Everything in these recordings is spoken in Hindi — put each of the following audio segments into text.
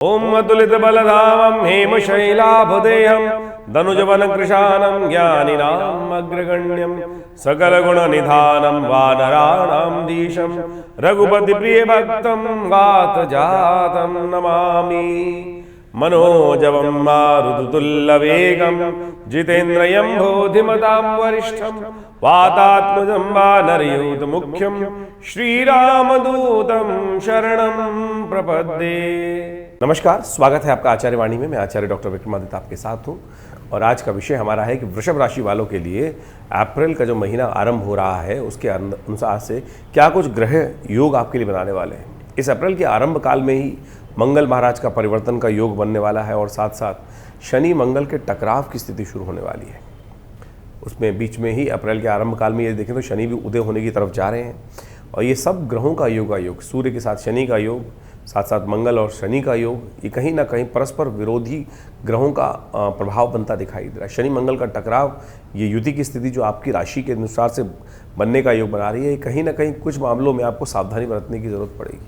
ओम अतुलित बलधामं हेमशैलाभुदेहं धनुजवनकृशानं ज्ञानिनाम् अग्रगण्यं सकलगुणनिधानं वानराणां धीशं रघुपतिप्रियभक्तं वातजातं नमामि। मनोजवं मारुततुल्यवेगं जितेन्द्रियं बोधिमतां वरिष्ठं वातात्मजं वानरयूथमुख्यं श्रीरामदूतं शरणं प्रपद्ये। नमस्कार, स्वागत है आपका आचार्य वाणी में। मैं आचार्य डॉक्टर विक्रमादित्य आपके साथ हूँ और आज का विषय हमारा है कि वृषभ राशि वालों के लिए अप्रैल का जो महीना आरंभ हो रहा है उसके अनुसार से क्या कुछ ग्रह योग आपके लिए बनाने वाले हैं। इस अप्रैल के आरंभ काल में ही मंगल महाराज का परिवर्तन का योग बनने वाला है और साथ साथ शनि मंगल के टकराव की स्थिति शुरू होने वाली है। उसमें बीच में ही अप्रैल के आरंभ काल में ये देखें तो शनि भी उदय होने की तरफ जा रहे हैं और ये सब ग्रहों का योग सूर्य के साथ शनि का योग, साथ साथ मंगल और शनि का योग, ये कहीं ना कहीं परस्पर विरोधी ग्रहों का प्रभाव बनता दिखाई दे रहा है। शनि मंगल का टकराव, ये युति की स्थिति जो आपकी राशि के अनुसार से बनने का योग बना रही है, कहीं ना कहीं कुछ मामलों में आपको सावधानी बरतने की ज़रूरत पड़ेगी।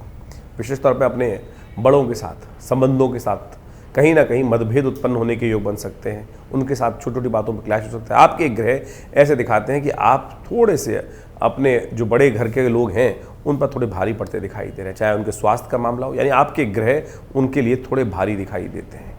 विशेष तौर पर अपने बड़ों के साथ, संबंधों के साथ कहीं ना कहीं मतभेद उत्पन्न होने के योग बन सकते हैं। उनके साथ छोटी छोटी बातों पर क्लैश हो सकता है। आपके ग्रह ऐसे दिखाते हैं कि आप थोड़े से अपने जो बड़े घर के लोग हैं उन पर थोड़े भारी पड़ते दिखाई दे रहे हैं, चाहे उनके स्वास्थ्य का मामला हो, यानी आपके ग्रह उनके लिए थोड़े भारी दिखाई देते हैं।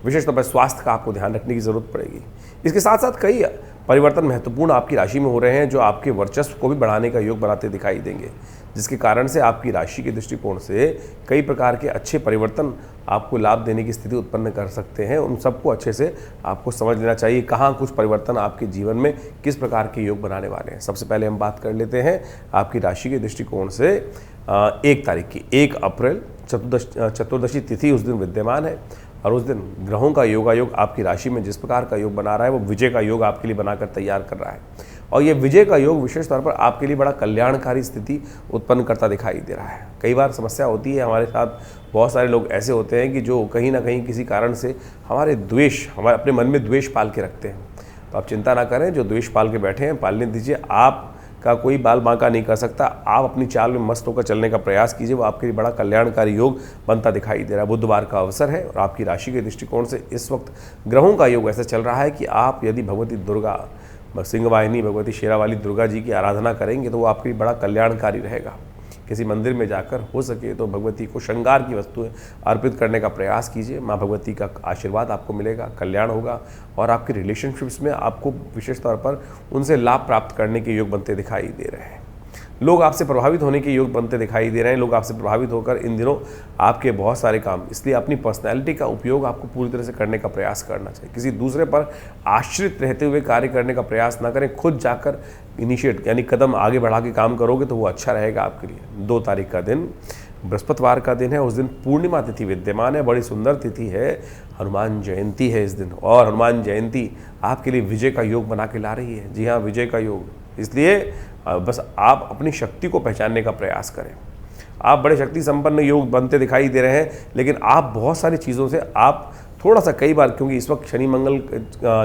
विशेष तौर पर स्वास्थ्य का आपको ध्यान रखने की ज़रूरत पड़ेगी। इसके साथ साथ कई परिवर्तन महत्वपूर्ण आपकी राशि में हो रहे हैं जो आपके वर्चस्व को भी बढ़ाने का योग बनाते दिखाई देंगे, जिसके कारण से आपकी राशि के दृष्टिकोण से कई प्रकार के अच्छे परिवर्तन आपको लाभ देने की स्थिति उत्पन्न कर सकते हैं। उन सबको अच्छे से आपको समझ लेना चाहिए कहाँ कुछ परिवर्तन आपके जीवन में किस प्रकार के योग बनाने वाले हैं। सबसे पहले हम बात कर लेते हैं आपकी राशि के दृष्टिकोण से 1 तारीख की। 1 अप्रैल चतुर्दशी तिथि उस दिन विद्यमान है और उस दिन ग्रहों का योगायोग आपकी राशि में जिस प्रकार का योग बना रहा है वो विजय का योग आपके लिए बनाकर तैयार कर रहा है और ये विजय का योग विशेष तौर पर आपके लिए बड़ा कल्याणकारी स्थिति उत्पन्न करता दिखाई दे रहा है। कई बार समस्या होती है हमारे साथ, बहुत सारे लोग ऐसे होते हैं कि जो कहीं ना कहीं किसी कारण से हमारे अपने मन में द्वेष पाल के रखते हैं। तो आप चिंता ना करें, जो द्वेष पाल के बैठे हैं पालने दीजिए। आपका कोई बाल बांका नहीं कर सकता। आप अपनी चाल में मस्त होकर चलने का प्रयास कीजिए, वो आपके लिए बड़ा कल्याणकारी योग बनता दिखाई दे रहा है। बुधवार का अवसर है और आपकी राशि के दृष्टिकोण से इस वक्त ग्रहों का योग ऐसा चल रहा है कि आप यदि भगवती दुर्गा, सिंह वाहिनी भगवती शेरावाली दुर्गा जी की आराधना करेंगे तो वो आपके लिए बड़ा कल्याणकारी रहेगा। किसी मंदिर में जाकर हो सके तो भगवती को श्रृंगार की वस्तुएं अर्पित करने का प्रयास कीजिए। माँ भगवती का आशीर्वाद आपको मिलेगा, कल्याण होगा और आपके रिलेशनशिप्स में आपको विशेष तौर पर उनसे लाभ प्राप्त करने के योग बनते दिखाई दे रहे हैं। लोग आपसे प्रभावित होने के योग बनते दिखाई दे रहे हैं। लोग आपसे प्रभावित होकर इन दिनों आपके बहुत सारे काम, इसलिए अपनी पर्सनैलिटी का उपयोग आपको पूरी तरह से करने का प्रयास करना चाहिए। किसी दूसरे पर आश्रित रहते हुए कार्य करने का प्रयास ना करें। खुद जाकर इनिशिएट यानी कदम आगे बढ़ा के काम करोगे तो वो अच्छा रहेगा आपके लिए। 2 तारीख का दिन बृहस्पतिवार का दिन है। उस दिन पूर्णिमा तिथि विद्यमान है, बड़ी सुंदर तिथि है। हनुमान जयंती है इस दिन और हनुमान जयंती आपके लिए विजय का योग बना के ला रही है। जी हाँ, विजय का योग। इसलिए बस आप अपनी शक्ति को पहचानने का प्रयास करें। आप बड़े शक्ति संपन्न योग बनते दिखाई दे रहे हैं, लेकिन आप बहुत सारी चीज़ों से आप थोड़ा सा कई बार, क्योंकि इस वक्त शनि मंगल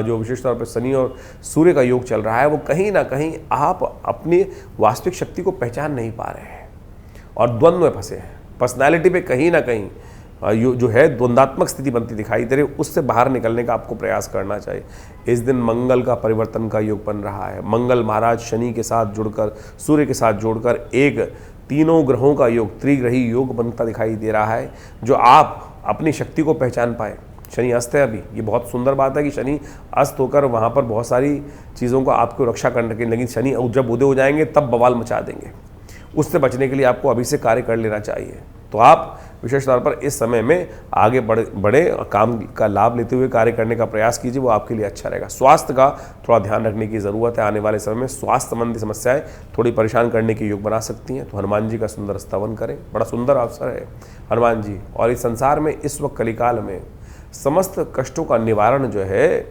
जो विशेष तौर पर शनि और सूर्य का योग चल रहा है, वो कहीं ना कहीं आप अपनी वास्तविक शक्ति को पहचान नहीं पा रहे हैं और द्वंद्व में फंसे हैं। पर्सनैलिटी पे कहीं ना कहीं जो है द्वंद्वात्मक स्थिति बनती दिखाई दे रही है, उससे बाहर निकलने का आपको प्रयास करना चाहिए। इस दिन मंगल का परिवर्तन का योग बन रहा है। मंगल महाराज शनि के साथ जुड़कर, सूर्य के साथ जोड़कर एक तीनों ग्रहों का योग, त्रिग्रही योग बनता दिखाई दे रहा है, जो आप अपनी शक्ति को पहचान पाए। शनि अस्त है अभी, ये बहुत सुंदर बात है कि शनि अस्त होकर वहाँ पर बहुत सारी चीज़ों को आपको रक्षा करने के, लेकिन शनि जब उदय हो जाएंगे तब बवाल मचा देंगे। उससे बचने के लिए आपको अभी से कार्य कर लेना चाहिए। तो आप विशेष तौर पर इस समय में आगे बड़े काम का लाभ लेते हुए कार्य करने का प्रयास कीजिए, वो आपके लिए अच्छा रहेगा। स्वास्थ्य का थोड़ा ध्यान रखने की ज़रूरत है। आने वाले समय में स्वास्थ्य संबंधी समस्याएं थोड़ी परेशान करने के योग बना सकती हैं, तो हनुमान जी का सुंदर स्तवन करें। बड़ा सुंदर अवसर है हनुमान जी। और इस संसार में इस वक्त कलिकाल में समस्त कष्टों का निवारण जो है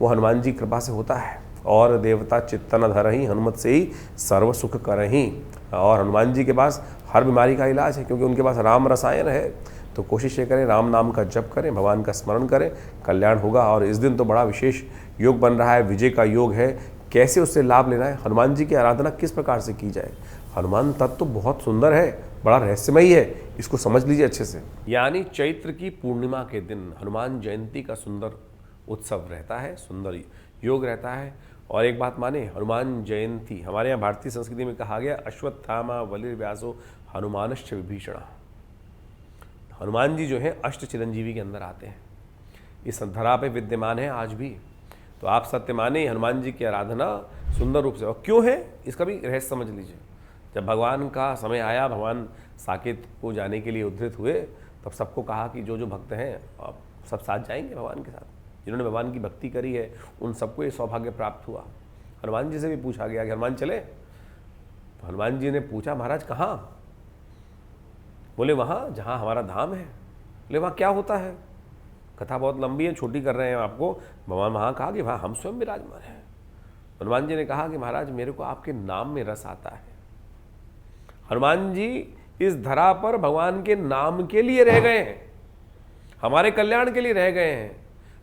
वो हनुमान जी कृपा से होता है। और देवता चित्तन धरहि, हनुमत से ही सर्व सुख करहि। और हनुमान जी के पास हर बीमारी का इलाज है, क्योंकि उनके पास राम रसायन है। तो कोशिश ये करें, राम नाम का जप करें, भगवान का स्मरण करें, कल्याण होगा। और इस दिन तो बड़ा विशेष योग बन रहा है, विजय का योग है। कैसे उससे लाभ लेना है, हनुमान जी की आराधना किस प्रकार से की जाए, हनुमान तत्व तो बहुत सुंदर है, बड़ा रहस्यमयी है, इसको समझ लीजिए अच्छे से। यानी चैत्र की पूर्णिमा के दिन हनुमान जयंती का सुंदर उत्सव रहता है, सुंदर योग रहता है। और एक बात माने, हनुमान जयंती हमारे यहाँ भारतीय संस्कृति में कहा गया अश्वत्थामा बलिर्व्यासो हनुमानश्च विभीषण। हनुमान जी जो है अष्ट चिरंजीवी के अंदर आते हैं, इस धरा पे विद्यमान है आज भी। तो आप सत्य माने हनुमान जी की आराधना सुंदर रूप से, और क्यों है इसका भी रहस्य समझ लीजिए। जब भगवान का समय आया, भगवान साकेत को जाने के लिए उद्धृत हुए, तब सबको कहा कि जो जो भक्त हैं आप सब साथ जाएंगे भगवान के साथ। जिन्होंने भगवान की भक्ति करी है उन सबको ये सौभाग्य प्राप्त हुआ। हनुमान जी से भी पूछा गया कि हनुमान चले, तो हनुमान जी ने पूछा महाराज कहाँ? बोले वहाँ जहाँ हमारा धाम है। बोले वहाँ क्या होता है? कथा बहुत लंबी है, छोटी कर रहे हैं आपको। भगवान वहाँ कहा कि वहाँ हम स्वयं विराजमान हैं। हनुमान जी ने कहा कि महाराज मेरे को आपके नाम में रस आता है। हनुमान जी इस धरा पर भगवान के नाम के लिए रह गए हैं, हमारे कल्याण के लिए रह गए हैं।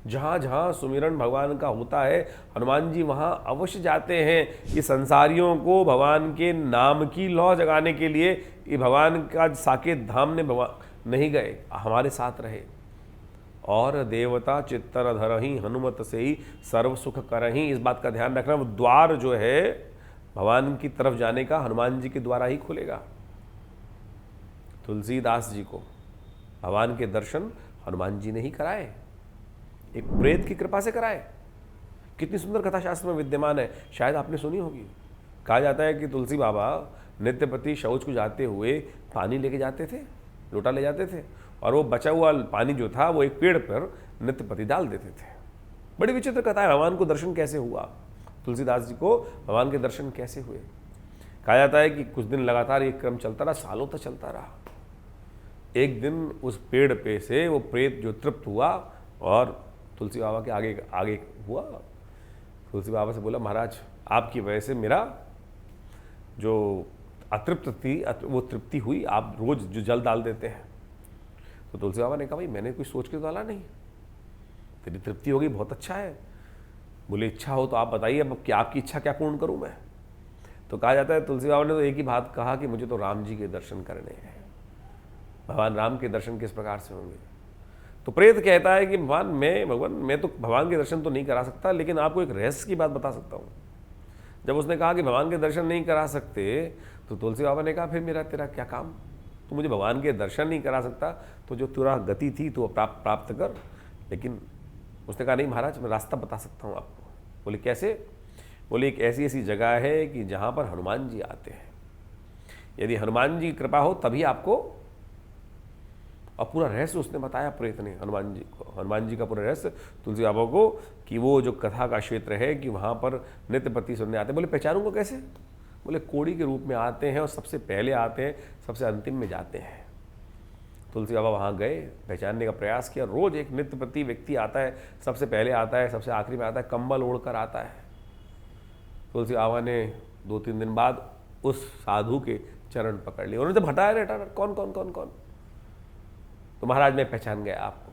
जहाँ जहाँ सुमिरन भगवान का होता है हनुमान जी वहाँ अवश्य जाते हैं। ये संसारियों को भगवान के नाम की लौ जगाने के लिए ये भगवान का साकेत धाम ने भगवान नहीं गए, हमारे साथ रहे। और देवता चित्तर धरही हनुमत से ही सर्व सुख करही। इस बात का ध्यान रखना, वो द्वार जो है भगवान की तरफ जाने का हनुमान जी के द्वारा ही खुलेगा। तुलसीदास जी को भगवान के दर्शन हनुमान जी ने ही कराए, एक प्रेत की कृपा से कराए। कितनी सुंदर कथा शास्त्र में विद्यमान है, शायद आपने सुनी होगी। कहा जाता है कि तुलसी बाबा नित्यपति शौच को जाते हुए पानी लेके जाते थे, लोटा ले जाते थे, और वो बचा हुआ पानी जो था वो एक पेड़ पर नित्यपति डाल देते थे। बड़ी विचित्र कथा है। भगवान को दर्शन कैसे हुआ, तुलसीदास जी को भगवान के दर्शन कैसे हुए? कहा जाता है कि कुछ दिन लगातार ये क्रम चलता रहा, सालों तक चलता रहा। एक दिन उस पेड़ पे से वो प्रेत जो तृप्त हुआ और तुलसी बाबा के आगे आगे हुआ। तुलसी बाबा से बोला महाराज आपकी वजह से मेरा जो अतृप्त थी वो तृप्ति हुई, आप रोज जो जल डाल देते हैं। तो तुलसी बाबा ने कहा भाई मैंने कुछ सोच के डाला नहीं, तेरी तृप्ति होगी, बहुत अच्छा है। बोले इच्छा हो तो आप बताइए, अब क्या आपकी इच्छा क्या पूर्ण करूं मैं? तो कहा जाता है तुलसी बाबा ने तो एक ही बात कहा कि मुझे तो राम जी के दर्शन करने हैं। भगवान राम के दर्शन किस प्रकार से होंगे? तो प्रेत कहता है कि भगवान मैं तो भगवान के दर्शन तो नहीं करा सकता, लेकिन आपको एक रहस्य की बात बता सकता हूँ। जब उसने कहा कि भगवान के दर्शन नहीं करा सकते, तो तुलसी बाबा ने कहा फिर मेरा तेरा क्या काम? तो मुझे भगवान के दर्शन नहीं करा सकता, तो जो तेरा गति थी तो प्राप्त कर। लेकिन उसने कहा नहीं महाराज मैं रास्ता बता सकता हूँ आपको। बोले कैसे? बोले एक ऐसी ऐसी जगह है कि जहाँ पर हनुमान जी आते हैं, यदि हनुमान जी की कृपा हो तभी आपको। और पूरा रहस्य उसने बताया प्रेत ने हनुमान जी को, हनुमान जी का पूरा रहस्य तुलसी बाबा को, कि वो जो कथा का क्षेत्र है कि वहाँ पर नित्यपति सुनने आते हैं। बोले पहचानूंगा कैसे? बोले कोड़ी के रूप में आते हैं और सबसे पहले आते हैं, सबसे अंतिम में जाते हैं। तुलसी बाबा वहाँ गए, पहचानने का प्रयास किया। रोज एक नित्यपति व्यक्ति आता है, सबसे पहले आता है, सबसे आखिरी में आता है, कंबल ओढ़कर आता है। तुलसी बाबा ने 2-3 दिन बाद उस साधु के चरण पकड़ लिए। उन्होंने जब हटाया रहता कौन कौन कौन कौन, तो महाराज मैं पहचान गया आपको।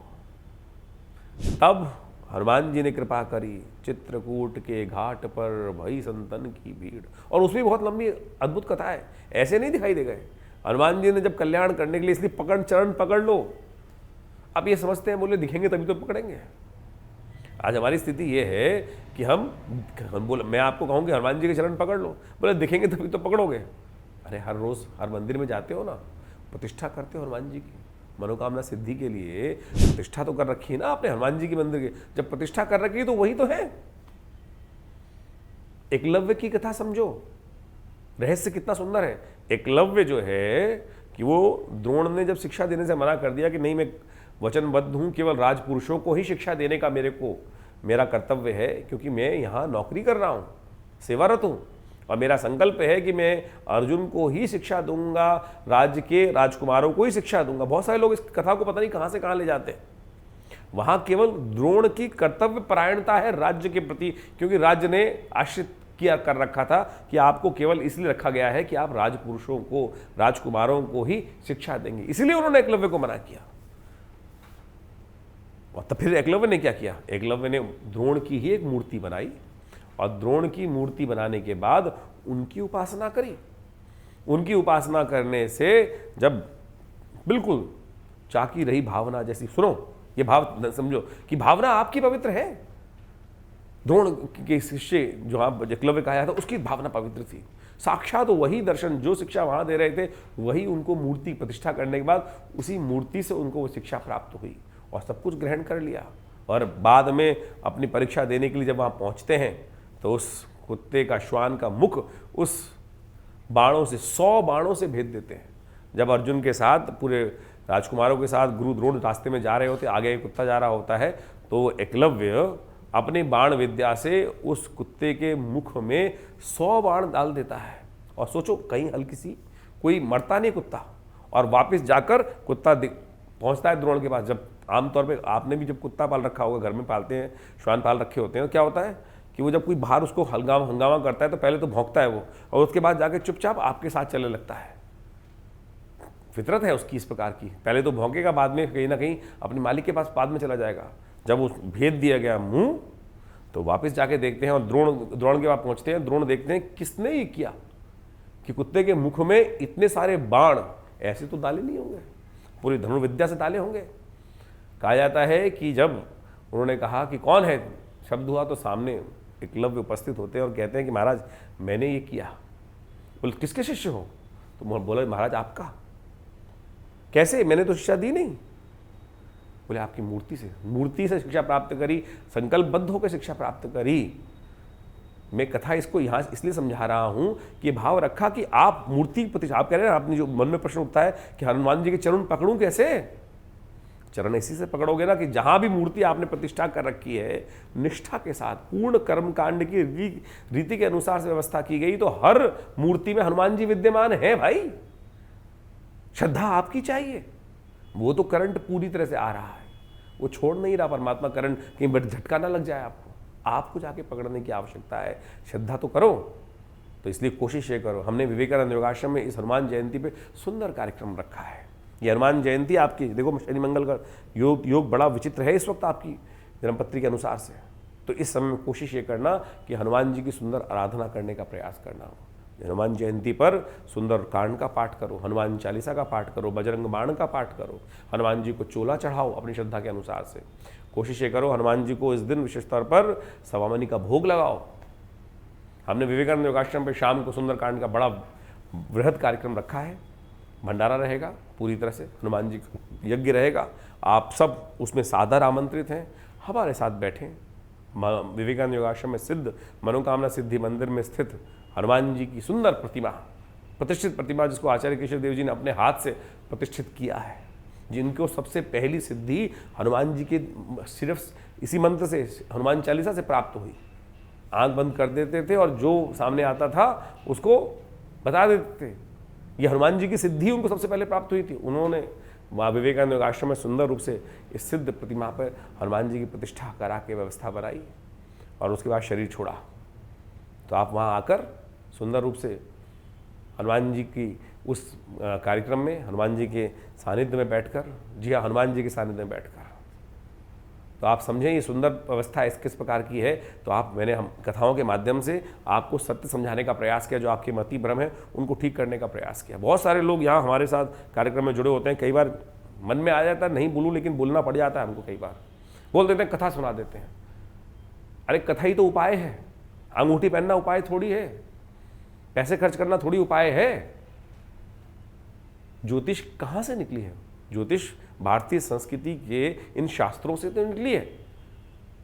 तब हनुमान जी ने कृपा करी, चित्रकूट के घाट पर भई संतन की भीड़। और उसमें बहुत लंबी अद्भुत कथा है, ऐसे नहीं दिखाई दे गए। हनुमान जी ने जब कल्याण करने के लिए इसलिए चरण पकड़ लो। अब ये समझते हैं बोले दिखेंगे तभी तो पकड़ेंगे। आज हमारी स्थिति ये है कि हम बोले, मैं आपको कहूँ कि हनुमान जी के चरण पकड़ लो, बोले दिखेंगे तभी तो पकड़ोगे। अरे हर रोज हर मंदिर में जाते हो ना, प्रतिष्ठा करते हो हनुमान जी की, मनोकामना सिद्धि के लिए प्रतिष्ठा तो कर रखी है ना आपने हनुमान जी की मंदिर की। जब प्रतिष्ठा कर रखी है तो वही तो है। एकलव्य की कथा समझो, रहस्य कितना सुंदर है। एकलव्य जो है कि वो द्रोण ने जब शिक्षा देने से मना कर दिया कि नहीं मैं वचनबद्ध हूं, केवल राजपुरुषों को ही शिक्षा देने का मेरा कर्तव्य है, क्योंकि मैं यहाँ नौकरी कर रहा हूँ, सेवारत हूँ, और मेरा संकल्प है कि मैं अर्जुन को ही शिक्षा दूंगा, राज्य के राजकुमारों को ही शिक्षा दूंगा। बहुत सारे लोग इस कथा को पता नहीं कहाँ से कहाँ ले जाते हैं। वहाँ केवल द्रोण की कर्तव्य परायणता है राज्य के प्रति, क्योंकि राज्य ने आश्रित किया कर रखा था कि आपको केवल इसलिए रखा गया है कि आप राजपुरुषों को, राजकुमारों को ही शिक्षा देंगे, इसलिए उन्होंने एकलव्य को मना किया। और तब फिर एकलव्य ने क्या किया? एकलव्य ने द्रोण की ही एक मूर्ति बनाई, और द्रोण की मूर्ति बनाने के बाद उनकी उपासना करी। उनकी उपासना करने से जब बिल्कुल चाकी रही भावना जैसी, सुनो ये भाव समझो कि भावना आपकी पवित्र है। द्रोण के शिष्य जो आप एकलव्य कहा था उसकी भावना पवित्र थी। साक्षात वही दर्शन जो शिक्षा वहां दे रहे थे वही उनको मूर्ति प्रतिष्ठा करने के बाद उसी मूर्ति से उनको वो शिक्षा प्राप्त हुई और सब कुछ ग्रहण कर लिया। और बाद में अपनी परीक्षा देने के लिए जब वहां पहुंचते हैं तो उस कुत्ते का, श्वान का मुख उस बाणों से, 100 बाणों से भेद देते हैं। जब अर्जुन के साथ पूरे राजकुमारों के साथ गुरु द्रोण रास्ते में जा रहे होते, आगे एक कुत्ता जा रहा होता है, तो एकलव्य अपने बाण विद्या से उस कुत्ते के मुख में 100 बाण डाल देता है। और सोचो कहीं हल्की सी, कोई मरता नहीं कुत्ता, और वापस जाकर कुत्ता पहुंचता है द्रोण के पास। जब आमतौर पे आपने भी जब कुत्ता पाल रखा होगा, घर में पालते हैं, श्वान पाल रखे होते हैं, तो क्या होता है कि वो जब कोई बाहर उसको हंगामा करता है तो पहले तो भौंकता है वो, और उसके बाद जाके चुपचाप आपके साथ चलने लगता है। फितरत है उसकी इस प्रकार की, पहले तो भौंकेगा, बाद में कहीं ना कहीं अपने मालिक के पास बाद में चला जाएगा। जब उस भेद दिया गया मुंह तो वापस जाके देखते हैं और द्रोण के पास पहुंचते हैं। द्रोण देखते हैं किसने ये किया कि कुत्ते के मुख में इतने सारे बाण, ऐसे तो डाले नहीं होंगे, पूरी धनुर्विद्या से डाले होंगे। कहा जाता है कि जब उन्होंने कहा कि कौन है, शब्द हुआ तो सामने एकलव्य उपस्थित होते हैं और कहते हैं कि महाराज मैंने ये किया। बोले किसके शिष्य हो? तो बोले महाराज आपका। कैसे? मैंने तो शिक्षा दी नहीं। बोले आपकी मूर्ति से शिक्षा प्राप्त करी, संकल्पबद्ध होकर शिक्षा प्राप्त करी। मैं कथा इसको यहाँ इसलिए समझा रहा हूं कि भाव रखा कि आप मूर्ति प्रतिष्ठा, आप कह रहे हैं, आपने जो मन में प्रश्न उठता है कि हनुमान जी के चरण पकड़ूं कैसे? चरण इसी से पकड़ोगे ना कि जहां भी मूर्ति आपने प्रतिष्ठा कर रखी है, निष्ठा के साथ पूर्ण कर्मकांड की रीति के अनुसार से व्यवस्था की गई, तो हर मूर्ति में हनुमान जी विद्यमान है भाई। श्रद्धा आपकी चाहिए। वो तो करंट पूरी तरह से आ रहा है, वो छोड़ नहीं रहा परमात्मा करंट, कहीं बट झटका ना लग जाए आपको जाके पकड़ने की आवश्यकता है। श्रद्धा तो करो, तो इसलिए कोशिश ये करो। हमने विवेकानंद योगाश्रम में इस हनुमान जयंती पे सुंदर कार्यक्रम रखा है। ये हनुमान जयंती आपकी, देखो शनि मंगल का योग बड़ा विचित्र है इस वक्त आपकी जन्मपत्री के अनुसार से, तो इस समय में कोशिश ये करना कि हनुमान जी की सुंदर आराधना करने का प्रयास करना हो। हनुमान जयंती पर सुंदर कांड का पाठ करो, हनुमान चालीसा का पाठ करो, बजरंग बाण का पाठ करो, हनुमान जी को चोला चढ़ाओ अपनी श्रद्धा के अनुसार से। कोशिश ये करो हनुमान जी को इस दिन विशेष तौर पर सवामनी का भोग लगाओ। हमने विवेकानंद योगाश्रम पर शाम को सुंदर कांड का बड़ा वृहद कार्यक्रम रखा है, भंडारा रहेगा पूरी तरह से, हनुमान जी का यज्ञ रहेगा। आप सब उसमें सादर आमंत्रित हैं, हमारे साथ बैठें। विवेकानंद योगाश्रम में सिद्ध मनोकामना सिद्धि मंदिर में स्थित हनुमान जी की सुंदर प्रतिमा, प्रतिष्ठित प्रतिमा, जिसको आचार्य केशव देव जी ने अपने हाथ से प्रतिष्ठित किया है, जिनको सबसे पहली सिद्धि हनुमान जी के सिर्फ इसी मंत्र से, हनुमान चालीसा से प्राप्त हुई। आंख बंद कर देते थे और जो सामने आता था उसको बता देते थे। ये हनुमान जी की सिद्धि उनको सबसे पहले प्राप्त हुई थी। उन्होंने वहाँ विवेकानंद योगाश्रम में सुंदर रूप से इस सिद्ध प्रतिमा पर हनुमान जी की प्रतिष्ठा करा के व्यवस्था बनाई और उसके बाद शरीर छोड़ा। तो आप वहाँ आकर सुंदर रूप से हनुमान जी की उस कार्यक्रम में, हनुमान जी के सानिध्य में बैठकर, जी हाँ, हनुमान जी के सानिध्य में बैठकर, तो आप समझें ये सुंदर व्यवस्था किस प्रकार की है। तो मैंने हम कथाओं के माध्यम से आपको सत्य समझाने का प्रयास किया, जो आपके मति भ्रम है उनको ठीक करने का प्रयास किया। बहुत सारे लोग यहाँ हमारे साथ कार्यक्रम में जुड़े होते हैं, कई बार मन में आ जाता है नहीं बोलूँ, लेकिन बोलना पड़ जाता है हमको। कई बार बोल देते हैं, कथा सुना देते हैं। अरे कथा ही तो उपाय है, अंगूठी पहनना उपाय थोड़ी है, पैसे खर्च करना थोड़ी उपाय है। ज्योतिष कहाँ से निकली है? ज्योतिष भारतीय संस्कृति के इन शास्त्रों से तो निकली है।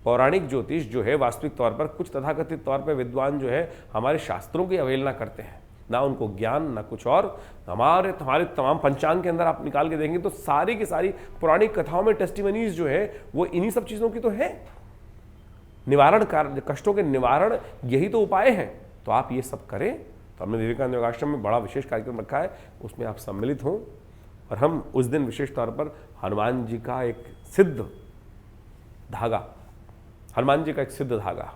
पौराणिक ज्योतिष जो है, वास्तविक तौर पर कुछ तथाकथित तौर पर विद्वान जो है हमारे शास्त्रों की अवहेलना करते हैं, ना उनको ज्ञान ना कुछ और। हमारे तमाम पंचांग के अंदर आप निकाल के देंगे तो सारी की सारी पौराणिक कथाओं में टेस्टिमनीज जो है वो इन्हीं सब चीज़ों की तो है। निवारण कार्य, कष्टों के निवारण यही तो उपाय हैं। तो आप ये सब करें। तो हमने विवेकानंद योगाश्रम में बड़ा विशेष कार्यक्रम रखा है, उसमें आप सम्मिलित हों। और हम उस दिन विशेष तौर पर हनुमान जी का एक सिद्ध धागा, हनुमान जी का एक सिद्ध धागा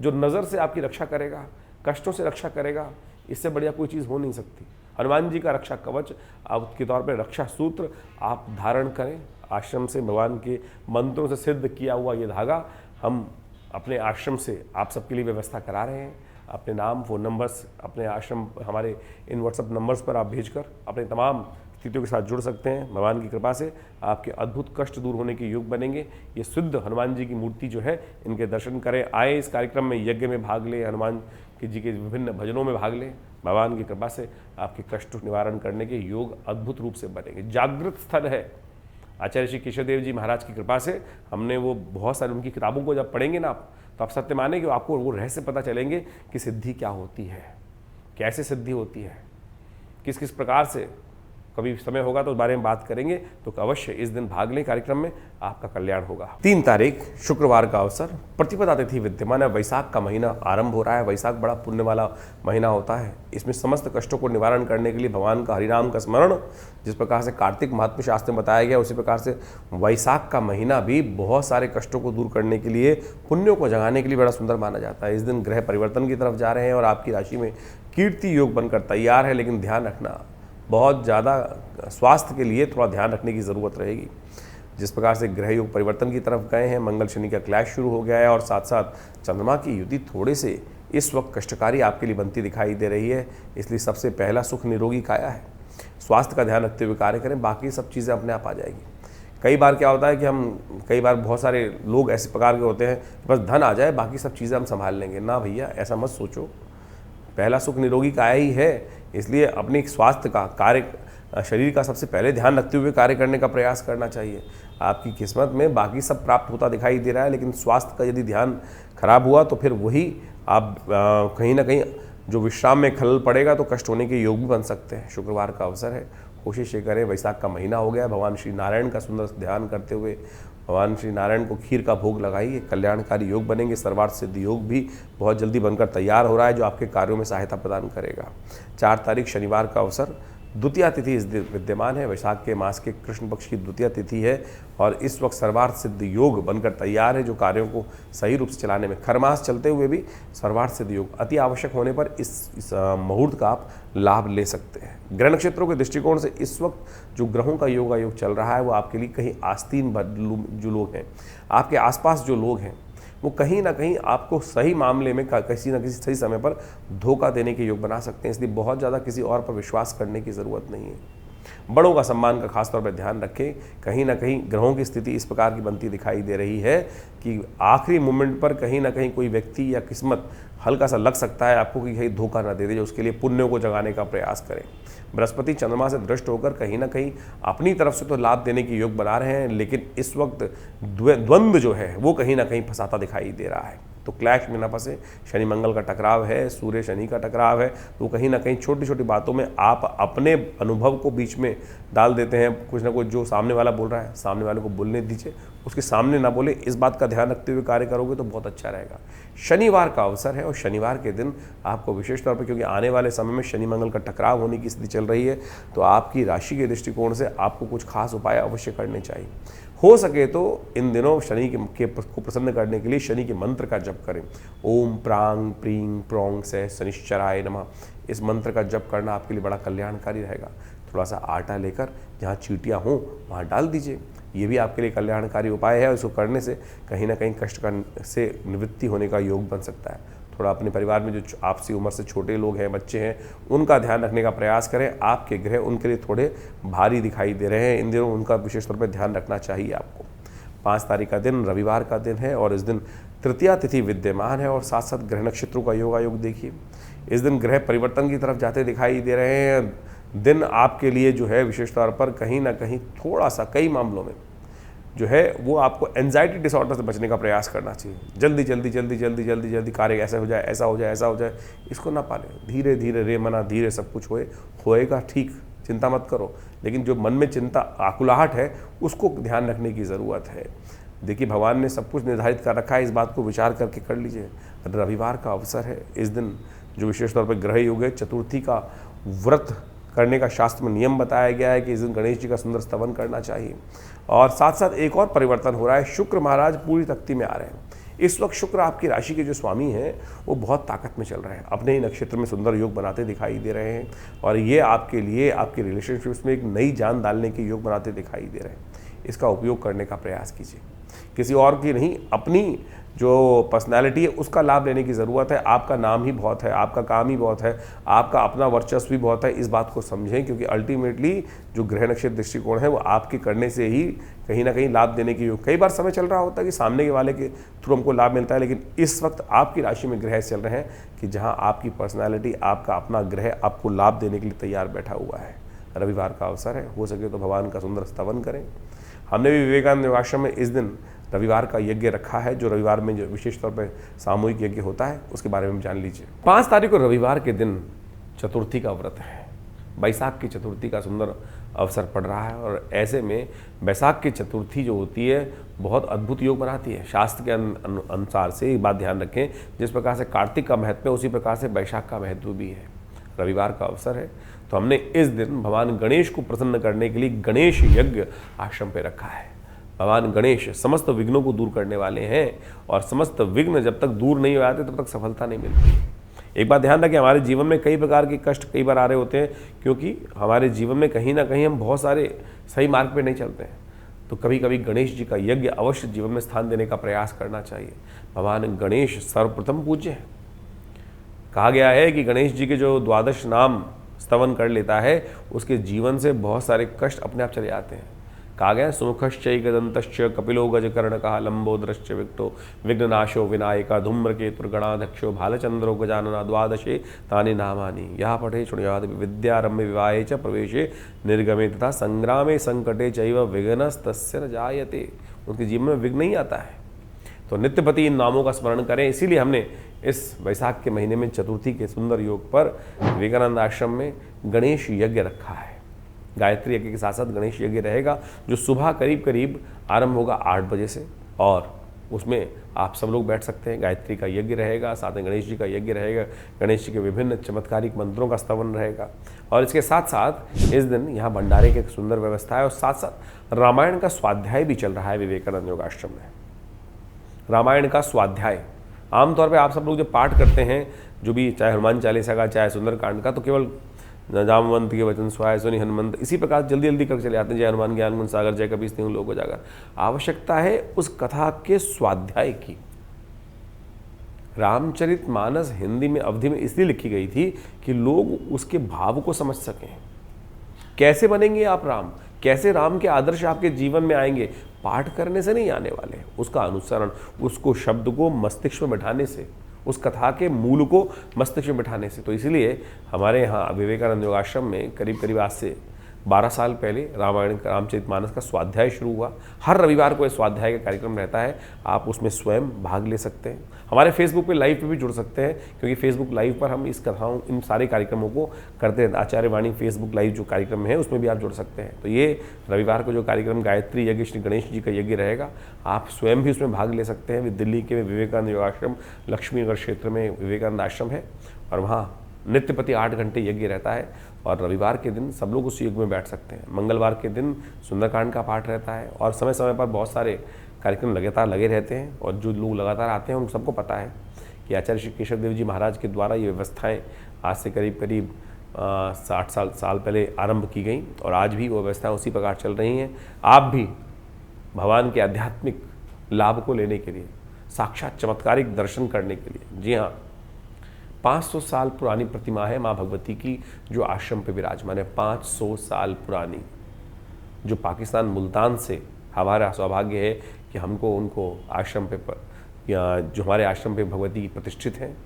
जो नज़र से आपकी रक्षा करेगा, कष्टों से रक्षा करेगा, इससे बढ़िया कोई चीज़ हो नहीं सकती। हनुमान जी का रक्षा कवच आपके तौर पर रक्षा सूत्र आप धारण करें। आश्रम से भगवान के मंत्रों से सिद्ध किया हुआ ये धागा हम अपने आश्रम से आप सबके लिए व्यवस्था करा रहे हैं। अपने नाम, फ़ोन नंबर्स, अपने आश्रम हमारे इन व्हाट्सएप नंबर्स पर आप भेजकर अपने तमाम स्थितियों के साथ जुड़ सकते हैं। भगवान की कृपा से आपके अद्भुत कष्ट दूर होने के योग बनेंगे। ये शुद्ध हनुमान जी की मूर्ति जो है, इनके दर्शन करें, आए इस कार्यक्रम में, यज्ञ में भाग लें, हनुमान जी के विभिन्न भजनों में भाग लें। भगवान की कृपा से आपके कष्ट निवारण करने के योग अद्भुत रूप से बनेंगे। जागृत स्थल है। आचार्य श्री केशवदेव जी महाराज की कृपा से हमने वो बहुत सारी उनकी किताबों को जब पढ़ेंगे ना आप, तो आप सत्य माने कि आपको वो रहस्य पता चलेंगे कि सिद्धि क्या होती है, कैसे सिद्धि होती है, किस किस प्रकार से। कभी समय होगा तो उस बारे में बात करेंगे। तो अवश्य इस दिन भाग लें कार्यक्रम में, आपका कल्याण होगा। 3 तारीख शुक्रवार का अवसर, प्रतिपदा तिथि विद्यमान है। वैशाख का महीना आरंभ हो रहा है। वैशाख बड़ा पुण्य वाला महीना होता है। इसमें समस्त कष्टों को निवारण करने के लिए भगवान का हरिनाम का स्मरण, जिस प्रकार से कार्तिक महात्म्य शास्त्र में बताया गया, उसी प्रकार से वैशाख का महीना भी बहुत सारे कष्टों को दूर करने के लिए, पुण्यों को जगाने के लिए बड़ा सुंदर माना जाता है। इस दिन ग्रह परिवर्तन की तरफ जा रहे हैं और आपकी राशि में कीर्ति योग बनकर तैयार है। लेकिन ध्यान रखना, बहुत ज़्यादा स्वास्थ्य के लिए थोड़ा ध्यान रखने की ज़रूरत रहेगी। जिस प्रकार से ग्रह योग परिवर्तन की तरफ गए हैं, मंगल शनि का क्लैश शुरू हो गया है और साथ साथ चंद्रमा की युति थोड़े से इस वक्त कष्टकारी आपके लिए बनती दिखाई दे रही है। इसलिए सबसे पहला सुख निरोगी काया है। स्वास्थ्य का ध्यान रखते हुए कार्य करें, बाकी सब चीज़ें अपने आप आ जाएगी। कई बार क्या होता है कि कई बार बहुत सारे लोग ऐसे प्रकार के होते हैं, बस धन आ जाए बाकी सब चीज़ें हम संभाल लेंगे। ना भैया, ऐसा मत सोचो। पहला सुख निरोगी काया ही है। इसलिए अपने स्वास्थ्य का कार्य, शरीर का सबसे पहले ध्यान रखते हुए कार्य करने का प्रयास करना चाहिए। आपकी किस्मत में बाकी सब प्राप्त होता दिखाई दे रहा है, लेकिन स्वास्थ्य का यदि ध्यान खराब हुआ तो फिर वही आप कहीं ना कहीं जो विश्राम में खलल पड़ेगा तो कष्ट होने के योग भी बन सकते हैं। शुक्रवार का अवसर है, कोशिश ये करें। वैशाख का महीना हो गया, भगवान श्री नारायण का सुंदर ध्यान करते हुए भगवान श्री नारायण को खीर का भोग लगाइए। कल्याणकारी योग बनेंगे। सर्वार्थ सिद्धि योग भी बहुत जल्दी बनकर तैयार हो रहा है, जो आपके कार्यों में सहायता प्रदान करेगा। 4 तारीख शनिवार का अवसर, द्वितीया तिथि इस दिन विद्यमान है। वैशाख के मास के कृष्ण पक्ष की द्वितीया तिथि है और इस वक्त सर्वार्थ सिद्ध योग बनकर तैयार है, जो कार्यों को सही रूप से चलाने में, खरमास चलते हुए भी सर्वार्थ सिद्ध योग अति आवश्यक होने पर इस मुहूर्त का आप लाभ ले सकते हैं। ग्रह नक्षत्रों के दृष्टिकोण से इस वक्त जो ग्रहों का योग चल रहा है, वो आपके लिए कहीं आस्तीन जो लोग हैं, आपके आसपास जो लोग हैं, वो कहीं ना कहीं आपको सही मामले में किसी न किसी सही समय पर धोखा देने के योग बना सकते हैं। इसलिए बहुत ज़्यादा किसी और पर विश्वास करने की ज़रूरत नहीं है। बड़ों का सम्मान का खासतौर पर ध्यान रखें। कहीं ना कहीं ग्रहों की स्थिति इस प्रकार की बनती दिखाई दे रही है कि आखिरी मोमेंट पर कहीं ना कहीं कोई व्यक्ति या किस्मत हल्का सा लग सकता है आपको कि कहीं धोखा ना दे दे। उसके लिए पुण्यों को जगाने का प्रयास करें। बृहस्पति चंद्रमा से दृष्ट होकर कहीं ना कहीं अपनी तरफ से तो लाभ देने की योग बना रहे हैं, लेकिन इस वक्त द्वंद्व जो है वो कहीं ना कहीं फंसाता दिखाई दे रहा है। तो क्लैश में ना फंसे। शनि मंगल का टकराव है, सूर्य शनि का टकराव है, तो कहीं ना कहीं छोटी छोटी बातों में आप अपने अनुभव को बीच में डाल देते हैं। कुछ ना कुछ जो सामने वाला बोल रहा है, सामने वाले को बोलने दीजिए, उसके सामने ना बोले। इस बात का ध्यान रखते हुए कार्य करोगे तो बहुत अच्छा रहेगा। शनिवार का अवसर है और शनिवार के दिन आपको विशेष तौर पर, क्योंकि आने वाले समय में शनि मंगल का टकराव होने की स्थिति चल रही है, तो आपकी राशि के दृष्टिकोण से आपको कुछ खास उपाय अवश्य करने चाहिए। हो सके तो इन दिनों शनि को प्रसन्न करने के लिए शनि के मंत्र का जप करें। ओम प्रांग प्रींग प्रोंग से शनिश्चराय नमः, इस मंत्र का जप करना आपके लिए बड़ा कल्याणकारी रहेगा। थोड़ा सा आटा लेकर जहाँ चींटियाँ हों वहाँ डाल दीजिए, ये भी आपके लिए कल्याणकारी उपाय है। उसको करने से कहीं ना कहीं कष्ट से निवृत्ति होने का योग बन सकता है। थोड़ा अपने परिवार में जो आपसी उम्र से छोटे लोग हैं, बच्चे हैं, उनका ध्यान रखने का प्रयास करें। आपके ग्रह उनके लिए थोड़े भारी दिखाई दे रहे हैं, इन दिनों उनका विशेष तौर पर ध्यान रखना चाहिए आपको। 5 तारीख का दिन रविवार का दिन है और इस दिन तृतीया तिथि विद्यमान है और साथ साथ ग्रह नक्षत्रों का योग देखिए। इस दिन ग्रह परिवर्तन की तरफ जाते दिखाई दे रहे हैं। दिन आपके लिए जो है विशेष तौर पर कहीं ना कहीं थोड़ा सा, कई मामलों में जो है वो आपको एंजाइटी डिसऑर्डर से बचने का प्रयास करना चाहिए। जल्दी जल्दी जल्दी जल्दी जल्दी जल्दी कार्य ऐसा हो जाए, ऐसा हो जाए, ऐसा हो जाए, इसको ना पालें। धीरे धीरे रे मना धीरे सब कुछ होएगा ठीक, चिंता मत करो। लेकिन जो मन में चिंता, आकुलाहट है, उसको ध्यान रखने की ज़रूरत है। देखिए, भगवान ने सब कुछ निर्धारित कर रखा है, इस बात को विचार करके कर लीजिए। रविवार का अवसर है, इस दिन जो विशेष तौर पर ग्रह योग है, चतुर्थी का व्रत करने का शास्त्र में नियम बताया गया है कि इस दिन गणेश जी का सुंदर स्तवन करना चाहिए। और साथ साथ एक और परिवर्तन हो रहा है, शुक्र महाराज पूरी तख्ती में आ रहे हैं। इस वक्त शुक्र आपकी राशि के जो स्वामी हैं वो बहुत ताकत में चल रहे हैं, अपने ही नक्षत्र में सुंदर योग बनाते दिखाई दे रहे हैं और ये आपके लिए आपके रिलेशनशिप्स में एक नई जान डालने के योग बनाते दिखाई दे रहे हैं। इसका उपयोग करने का प्रयास कीजिए। किसी और की नहीं, अपनी जो पर्सनैलिटी है उसका लाभ लेने की ज़रूरत है। आपका नाम ही बहुत है, आपका काम ही बहुत है, आपका अपना वर्चस्व भी बहुत है। इस बात को समझें, क्योंकि अल्टीमेटली जो ग्रह नक्षत्र दृष्टिकोण है वो आपके करने से ही कहीं ना कहीं लाभ देने की योग। कई बार समय चल रहा होता है कि सामने के वाले के थ्रू हमको लाभ मिलता है, लेकिन इस वक्त आपकी राशि में ग्रह चल रहे हैं कि जहाँ आपकी पर्सनैलिटी, आपका अपना ग्रह आपको लाभ देने के लिए तैयार बैठा हुआ है। रविवार का अवसर है, हो सके तो भगवान का सुंदर स्तवन करें। हमने भी विवेकानंद योगाश्रम में इस दिन रविवार का यज्ञ रखा है, जो रविवार में जो विशेष तौर पर सामूहिक यज्ञ होता है उसके बारे में जान लीजिए। 5 तारीख को रविवार के दिन चतुर्थी का व्रत है। बैसाख की चतुर्थी का सुंदर अवसर पड़ रहा है और ऐसे में बैसाख की चतुर्थी जो होती है बहुत अद्भुत योग बनाती है। शास्त्र के अनुसार से एक बात ध्यान रखें, जिस प्रकार से कार्तिक का महत्व है उसी प्रकार से बैसाख का महत्व भी है। रविवार का अवसर है तो हमने इस दिन भगवान गणेश को प्रसन्न करने के लिए गणेश यज्ञ आश्रम पे रखा है। भगवान गणेश समस्त विघ्नों को दूर करने वाले हैं और समस्त विघ्न जब तक दूर नहीं हो जाते तब तक सफलता नहीं मिलती। एक बात ध्यान रखें, हमारे जीवन में कई प्रकार के कष्ट कई बार आ रहे होते हैं, क्योंकि हमारे जीवन में कहीं ना कहीं हम बहुत सारे सही मार्ग पे नहीं चलते हैं। तो कभी कभी गणेश जी का यज्ञ अवश्य जीवन में स्थान देने का प्रयास करना चाहिए। भगवान गणेश सर्वप्रथम पूज्य है। कहा गया है कि गणेश जी के जो 12 नाम स्तवन कर लेता है उसके जीवन से बहुत सारे कष्ट अपने आप चले जाते हैं। कहा गया सुमुखश्चैकदन्तश्च कपिलो गजकर्णकः लंबोदरश्च विक्टो विघ्ननाशो विनायका धूम्रकेतुर्गणाध्यक्षो भालचंद्रो गजानना द्वादशे तानि नामानि यः पठे शृणुयात् विद्यारम्भे विवाहे च प्रवेशे निर्गमे तथा संग्रामे संकटे चैव विघ्नस्तस्य न जायते। उनके जीवन में विघ्न नहीं आता है, तो नित्यपति इन नामों का स्मरण करें। इसीलिए हमने इस वैशाख के महीने में चतुर्थी के सुंदर योग पर विवेकानंद आश्रम में गणेश यज्ञ रखा है। गायत्री यज्ञ के साथ साथ गणेश यज्ञ रहेगा, जो सुबह करीब करीब आरंभ होगा 8 बजे से, और उसमें आप सब लोग बैठ सकते हैं। गायत्री का यज्ञ रहेगा, साथ में गणेश जी का यज्ञ रहेगा, गणेश जी के विभिन्न चमत्कारिक मंत्रों का स्तवन रहेगा, और इसके साथ साथ इस दिन यहाँ भंडारे की सुंदर व्यवस्था है और साथ साथ रामायण का स्वाध्याय भी चल रहा है विवेकानंद योगाश्रम में। रामायण का स्वाध्याय आमतौर पे आप सब लोग जब पाठ करते हैं, जो भी चाहे हनुमान चालीसा का चाहे सुंदरकांड का, तो केवल जामवंत के वचन सुहाए सुनि हनुमंत इसी प्रकार जल्दी जल्दी करके चले जाते हैं। जय हनुमान ज्ञान गुण सागर जय कबीर सिंह लोक उजागर। आवश्यकता है उस कथा के स्वाध्याय की। रामचरितमानस हिंदी में अवधि में इसलिए लिखी गई थी कि लोग उसके भाव को समझ सकें। कैसे बनेंगे आप राम, कैसे राम के आदर्श आपके जीवन में आएंगे, पाठ करने से नहीं आने वाले, उसका अनुसरण, उसको शब्द को मस्तिष्क में बैठाने से, उस कथा के मूल को मस्तिष्क में बैठाने से। तो इसलिए हमारे यहाँ विवेकानंद योगाश्रम में करीब करीब आज से 12 साल पहले रामायण रामचरितमानस का स्वाध्याय शुरू हुआ। हर रविवार को ये स्वाध्याय का कार्यक्रम रहता है, आप उसमें स्वयं भाग ले सकते हैं। हमारे फेसबुक पे लाइव पे भी जुड़ सकते हैं, क्योंकि फेसबुक लाइव पर हम इस कथाओं इन सारे कार्यक्रमों को करते हैं। आचार्य वाणी फेसबुक लाइव जो कार्यक्रम है उसमें भी आप जुड़ सकते हैं। तो ये रविवार को जो कार्यक्रम गायत्री यज्ञ श्री गणेश जी का यज्ञ रहेगा, आप स्वयं भी उसमें भाग ले सकते हैं। दिल्ली के विवेकानंद योगाश्रम लक्ष्मीनगर क्षेत्र में विवेकानंद आश्रम है और वहाँ नित्यपति 8 घंटे यज्ञ रहता है, और रविवार के दिन सब लोग उस यज्ञ में बैठ सकते हैं। मंगलवार के दिन सुंदरकांड का पाठ रहता है, और समय समय पर बहुत सारे कार्यक्रम लगातार लगे रहते हैं, और जो लोग लगातार आते हैं उन सबको पता है कि आचार्य श्री केशव देव जी महाराज के द्वारा ये व्यवस्थाएं आज से करीब करीब 60 साल पहले आरंभ की गई, और आज भी वो व्यवस्थाएं उसी प्रकार चल रही हैं। आप भी भगवान के आध्यात्मिक लाभ को लेने के लिए, साक्षात चमत्कारिक दर्शन करने के लिए, जी हाँ, 500 साल पुरानी प्रतिमा है माँ भगवती की, जो आश्रम पे विराजमान है। 500 साल पुरानी, जो पाकिस्तान मुल्तान से हमारा सौभाग्य है कि हमको उनको आश्रम पे या जो हमारे आश्रम पे भगवती प्रतिष्ठित हैं,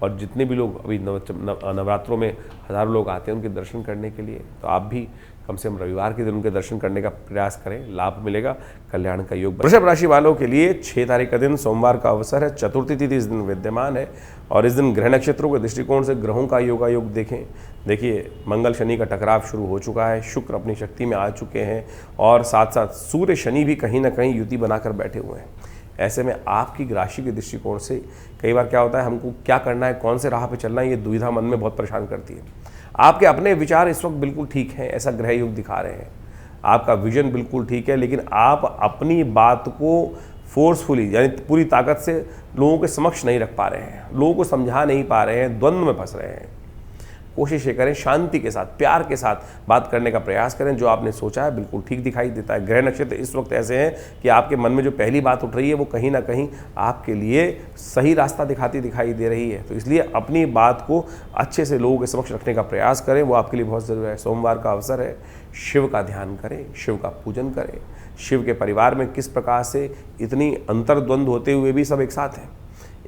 और जितने भी लोग अभी नवरात्रों में हज़ारों लोग आते हैं उनके दर्शन करने के लिए, तो आप भी कम से कम रविवार के दिन उनके दर्शन करने का प्रयास करें, लाभ मिलेगा, कल्याण का योग। वृषभ राशि वालों के लिए 6 तारीख का दिन सोमवार का अवसर है। चतुर्थी तिथि इस दिन विद्यमान है, और इस दिन ग्रह नक्षत्रों के दृष्टिकोण से ग्रहों का योगायोग देखें। देखिए, मंगल शनि का टकराव शुरू हो चुका है, शुक्र अपनी शक्ति में आ चुके हैं, और साथ साथ सूर्य शनि भी कहीं ना कहीं युति बनाकर बैठे हुए हैं। ऐसे में आपकी राशि के दृष्टिकोण से कई बार क्या होता है, हमको क्या करना है, कौन से राह पे चलना है, ये दुविधा मन में बहुत परेशान करती है। आपके अपने विचार इस वक्त बिल्कुल ठीक हैं, ऐसा ग्रह योग दिखा रहे हैं, आपका विजन बिल्कुल ठीक है, लेकिन आप अपनी बात को फोर्सफुली यानी पूरी ताकत से लोगों के समक्ष नहीं रख पा रहे हैं, लोगों को समझा नहीं पा रहे हैं, द्वंद्व में फंस रहे हैं। कोशिश ये करें शांति के साथ, प्यार के साथ बात करने का प्रयास करें। जो आपने सोचा है बिल्कुल ठीक दिखाई देता है। ग्रह नक्षत्र इस वक्त ऐसे हैं कि आपके मन में जो पहली बात उठ रही है वो कहीं ना कहीं आपके लिए सही रास्ता दिखाई दे रही है। तो इसलिए अपनी बात को अच्छे से लोगों के समक्ष रखने का प्रयास करें, वो आपके लिए बहुत ज़रूरी है। सोमवार का अवसर है, शिव का ध्यान करें, शिव का पूजन करें। शिव के परिवार में किस प्रकार से इतनी अंतर्द्वंद होते हुए भी सब एक साथ हैं।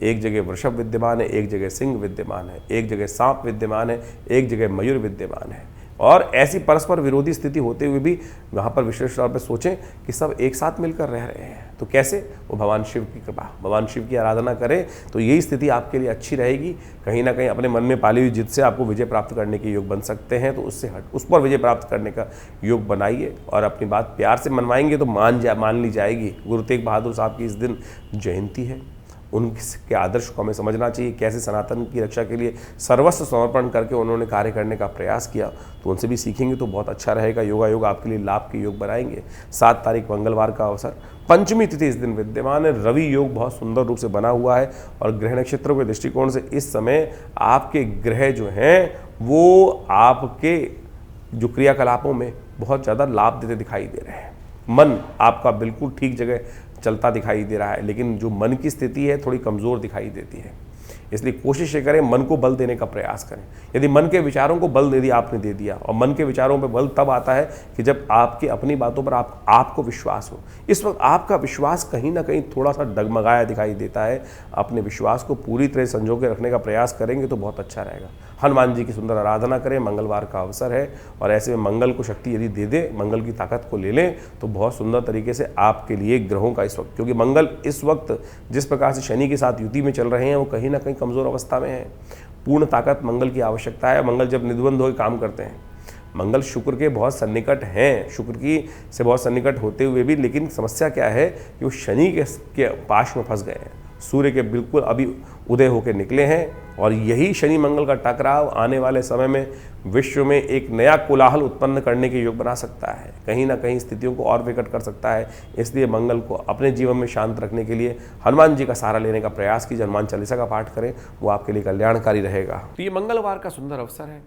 एक जगह वृषभ विद्यमान है, एक जगह सिंह विद्यमान है, एक जगह सांप विद्यमान है, एक जगह मयूर विद्यमान है। और ऐसी परस्पर विरोधी स्थिति होते हुए भी वहाँ पर विशेष तौर पर सोचें कि सब एक साथ मिलकर रह रहे हैं। तो कैसे? वो भगवान शिव की कृपा, भगवान शिव की आराधना करें तो यही स्थिति आपके लिए अच्छी रहेगी। कहीं ना कहीं अपने मन में पाली हुई जिद से आपको विजय प्राप्त करने के योग बन सकते हैं, तो उस पर विजय प्राप्त करने का योग बनाइए और अपनी बात प्यार से मनवाएंगे तो मान ली जाएगी। गुरु तेग बहादुर साहब की इस दिन जयंती है। उनके आदर्श को हमें समझना चाहिए, कैसे सनातन की रक्षा के लिए सर्वस्व समर्पण करके उन्होंने कार्य करने का प्रयास किया। तो उनसे भी सीखेंगे तो बहुत अच्छा रहेगा। योग आपके लिए लाभ के योग बनाएंगे। 7 तारीख मंगलवार का अवसर, पंचमी तिथि इस दिन विद्यमान है। रवि योग बहुत सुंदर रूप से बना हुआ है और ग्रह नक्षत्रों के दृष्टिकोण से इस समय आपके ग्रह जो हैं वो आपके जो क्रियाकलापों में बहुत ज़्यादा लाभ देते दिखाई दे रहे हैं। मन आपका बिल्कुल ठीक जगह चलता दिखाई दे रहा है, लेकिन जो मन की स्थिति है थोड़ी कमज़ोर दिखाई देती है। इसलिए कोशिश ये करें, मन को बल देने का प्रयास करें। यदि मन के विचारों को बल दे दिया आपने, दे दिया, और मन के विचारों पे बल तब आता है कि जब आपके अपनी बातों पर आपको विश्वास हो। इस वक्त आपका विश्वास कहीं ना कहीं थोड़ा सा डगमगाया दिखाई देता है। अपने विश्वास को पूरी तरह संजो के रखने का प्रयास करेंगे तो बहुत अच्छा रहेगा। हनुमान जी की सुंदर आराधना करें, मंगलवार का अवसर है और ऐसे में मंगल को शक्ति यदि दे दे, मंगल की ताकत को ले लें तो बहुत सुंदर तरीके से आपके लिए ग्रहों का इस वक्त, क्योंकि मंगल इस वक्त जिस प्रकार से शनि के साथ युति में चल रहे हैं वो कहीं ना कहीं कमज़ोर अवस्था में है। पूर्ण ताकत मंगल की आवश्यकता है। मंगल जब निद्वंद होकर काम करते हैं, मंगल शुक्र के बहुत सन्निकट हैं, शुक्र की से बहुत सन्निकट होते हुए भी, लेकिन समस्या क्या है कि वो शनि के पाश में फंस गए हैं। सूर्य के बिल्कुल अभी उदय होकर निकले हैं और यही शनि मंगल का टकराव आने वाले समय में विश्व में एक नया कोलाहल उत्पन्न करने के योग बना सकता है। कहीं ना कहीं स्थितियों को और विकट कर सकता है। इसलिए मंगल को अपने जीवन में शांत रखने के लिए हनुमान जी का सहारा लेने का प्रयास कीजिए। हनुमान चालीसा का पाठ करें, वो आपके लिए कल्याणकारी रहेगा। तो ये मंगलवार का सुंदर अवसर है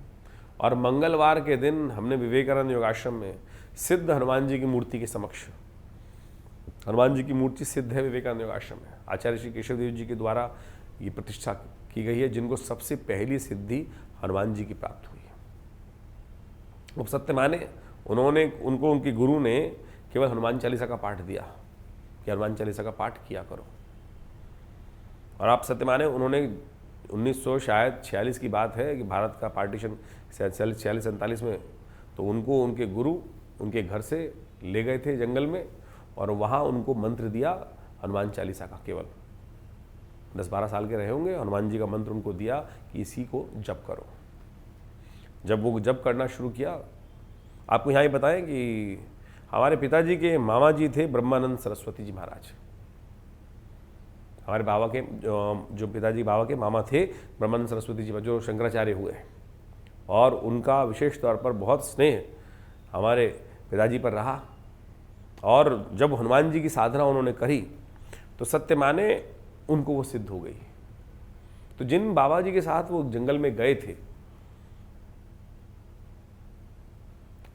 और मंगलवार के दिन हमने विवेकानंद योगाश्रम में सिद्ध हनुमान जी की मूर्ति के समक्ष, हनुमान जी की मूर्ति सिद्ध है विवेकानंद योगाश्रम में, आचार्य श्री केशव देव जी के द्वारा ये प्रतिष्ठा की गई है, जिनको सबसे पहली सिद्धि हनुमान जी की प्राप्त हुई है। वो सत्य माने, उनको उनके गुरु ने केवल हनुमान चालीसा का पाठ दिया कि हनुमान चालीसा का पाठ किया करो। और आप सत्य माने, उन्होंने 1946 की बात है कि भारत का पार्टीशन 46-47 में, तो उनको उनके गुरु उनके घर से ले गए थे जंगल में और वहाँ उनको मंत्र दिया हनुमान चालीसा का। केवल 10-12 साल के रहे होंगे, हनुमान जी का मंत्र उनको दिया कि इसी को जप करो। जब वो जप करना शुरू किया, आपको यहाँ ही बताएं कि हमारे पिताजी के मामा जी थे ब्रह्मानंद सरस्वती जी महाराज। हमारे बाबा के जो पिताजी बाबा के मामा थे ब्रह्मानंद सरस्वती जी जो शंकराचार्य हुए, और उनका विशेष तौर पर बहुत स्नेह हमारे पिताजी पर रहा। और जब हनुमान जी की साधना उन्होंने करी तो सत्य माने उनको वो सिद्ध हो गई। तो जिन बाबा जी के साथ वो जंगल में गए थे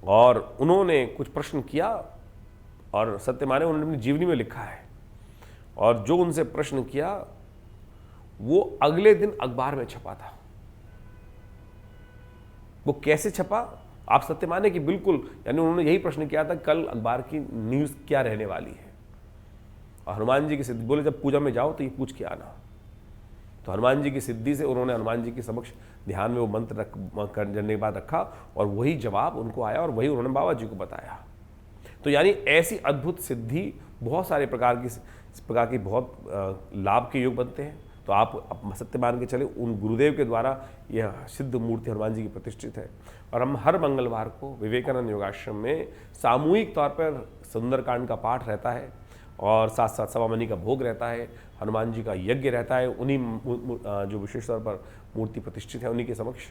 और उन्होंने कुछ प्रश्न किया, और सत्य माने उन्होंने अपनी जीवनी में लिखा है, और जो उनसे प्रश्न किया वो अगले दिन अखबार में छपा था। वो कैसे छपा, आप सत्य माने कि बिल्कुल, यानी उन्होंने यही प्रश्न किया था कल अखबार की न्यूज़ क्या रहने वाली है। और हनुमान जी की सिद्धि, बोले जब पूजा में जाओ तो ये पूछ के आना। तो हनुमान जी की सिद्धि से उन्होंने हनुमान जी के समक्ष ध्यान में वो मंत्र करने के बाद रखा और वही जवाब उनको आया और वही उन्होंने बाबा जी को बताया। तो यानी ऐसी अद्भुत सिद्धि बहुत सारे प्रकार की बहुत लाभ के योग बनते हैं। तो आप सत्य मान के चले, उन गुरुदेव के द्वारा यह सिद्ध मूर्ति हनुमान जी की प्रतिष्ठित है। और हम हर मंगलवार को विवेकानंद योगाश्रम में सामूहिक तौर पर सुंदरकांड का पाठ रहता है और साथ साथ सवामनी का भोग रहता है, हनुमान जी का यज्ञ रहता है, उन्हीं जो विशेष तौर पर मूर्ति प्रतिष्ठित है उन्हीं के समक्ष।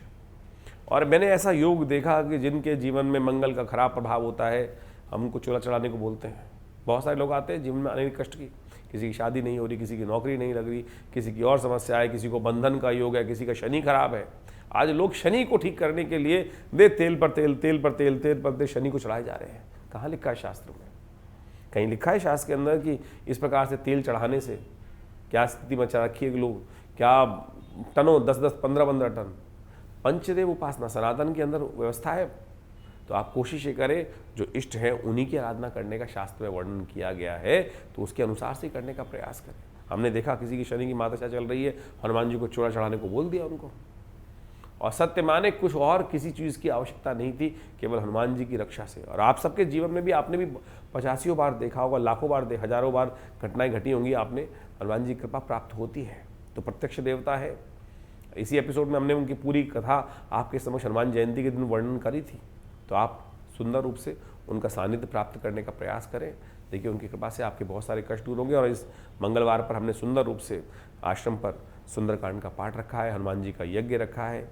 और मैंने ऐसा योग देखा कि जिनके जीवन में मंगल का खराब प्रभाव होता है, हम उनको चूल्हा चढ़ाने को बोलते हैं। बहुत सारे लोग आते हैं जीवन में अनेक कष्ट की, किसी की शादी नहीं हो रही, किसी की नौकरी नहीं लग रही, किसी की और समस्या है, किसी को बंधन का योग है, किसी का शनि खराब है। आज लोग शनि को ठीक करने के लिए वे तेल पर तेल, तेल पर तेल, तेल पर तेल शनि को चढ़ाए जा रहे हैं। कहाँ लिखा है शास्त्र में? कहीं लिखा है शास्त्र के अंदर कि इस प्रकार से तेल चढ़ाने से क्या स्थिति मचा रखी है? लोग क्या टनों 10-10, 15-15 टन पंचदेव उपासना सनातन के अंदर व्यवस्था है। तो आप कोशिश ये करें, जो इष्ट है उन्हीं की आराधना करने का शास्त्र में वर्णन किया गया है, तो उसके अनुसार से करने का प्रयास करें। हमने देखा किसी की शनि की माता चल रही है, हनुमान जी को चूड़ा चढ़ाने को बोल दिया उनको, और सत्य माने कुछ और किसी चीज़ की आवश्यकता नहीं थी, केवल हनुमान जी की रक्षा से। और आप सबके जीवन में भी आपने भी 85 बार देखा होगा, लाखों बार, हजारों बार घटनाएं घटी होंगी, आपने हनुमान जी की कृपा प्राप्त होती है, तो प्रत्यक्ष देवता है। इसी एपिसोड में हमने उनकी पूरी कथा आपके समक्ष हनुमान जयंती के दिन वर्णन करी थी, तो आप सुंदर रूप से उनका सानिध्य प्राप्त करने का प्रयास करें। देखिए उनकी कृपा से आपके बहुत सारे कष्ट दूर होंगे। और इस मंगलवार पर हमने सुंदर रूप से आश्रम पर सुंदरकांड का पाठ रखा है, हनुमान जी का यज्ञ रखा है।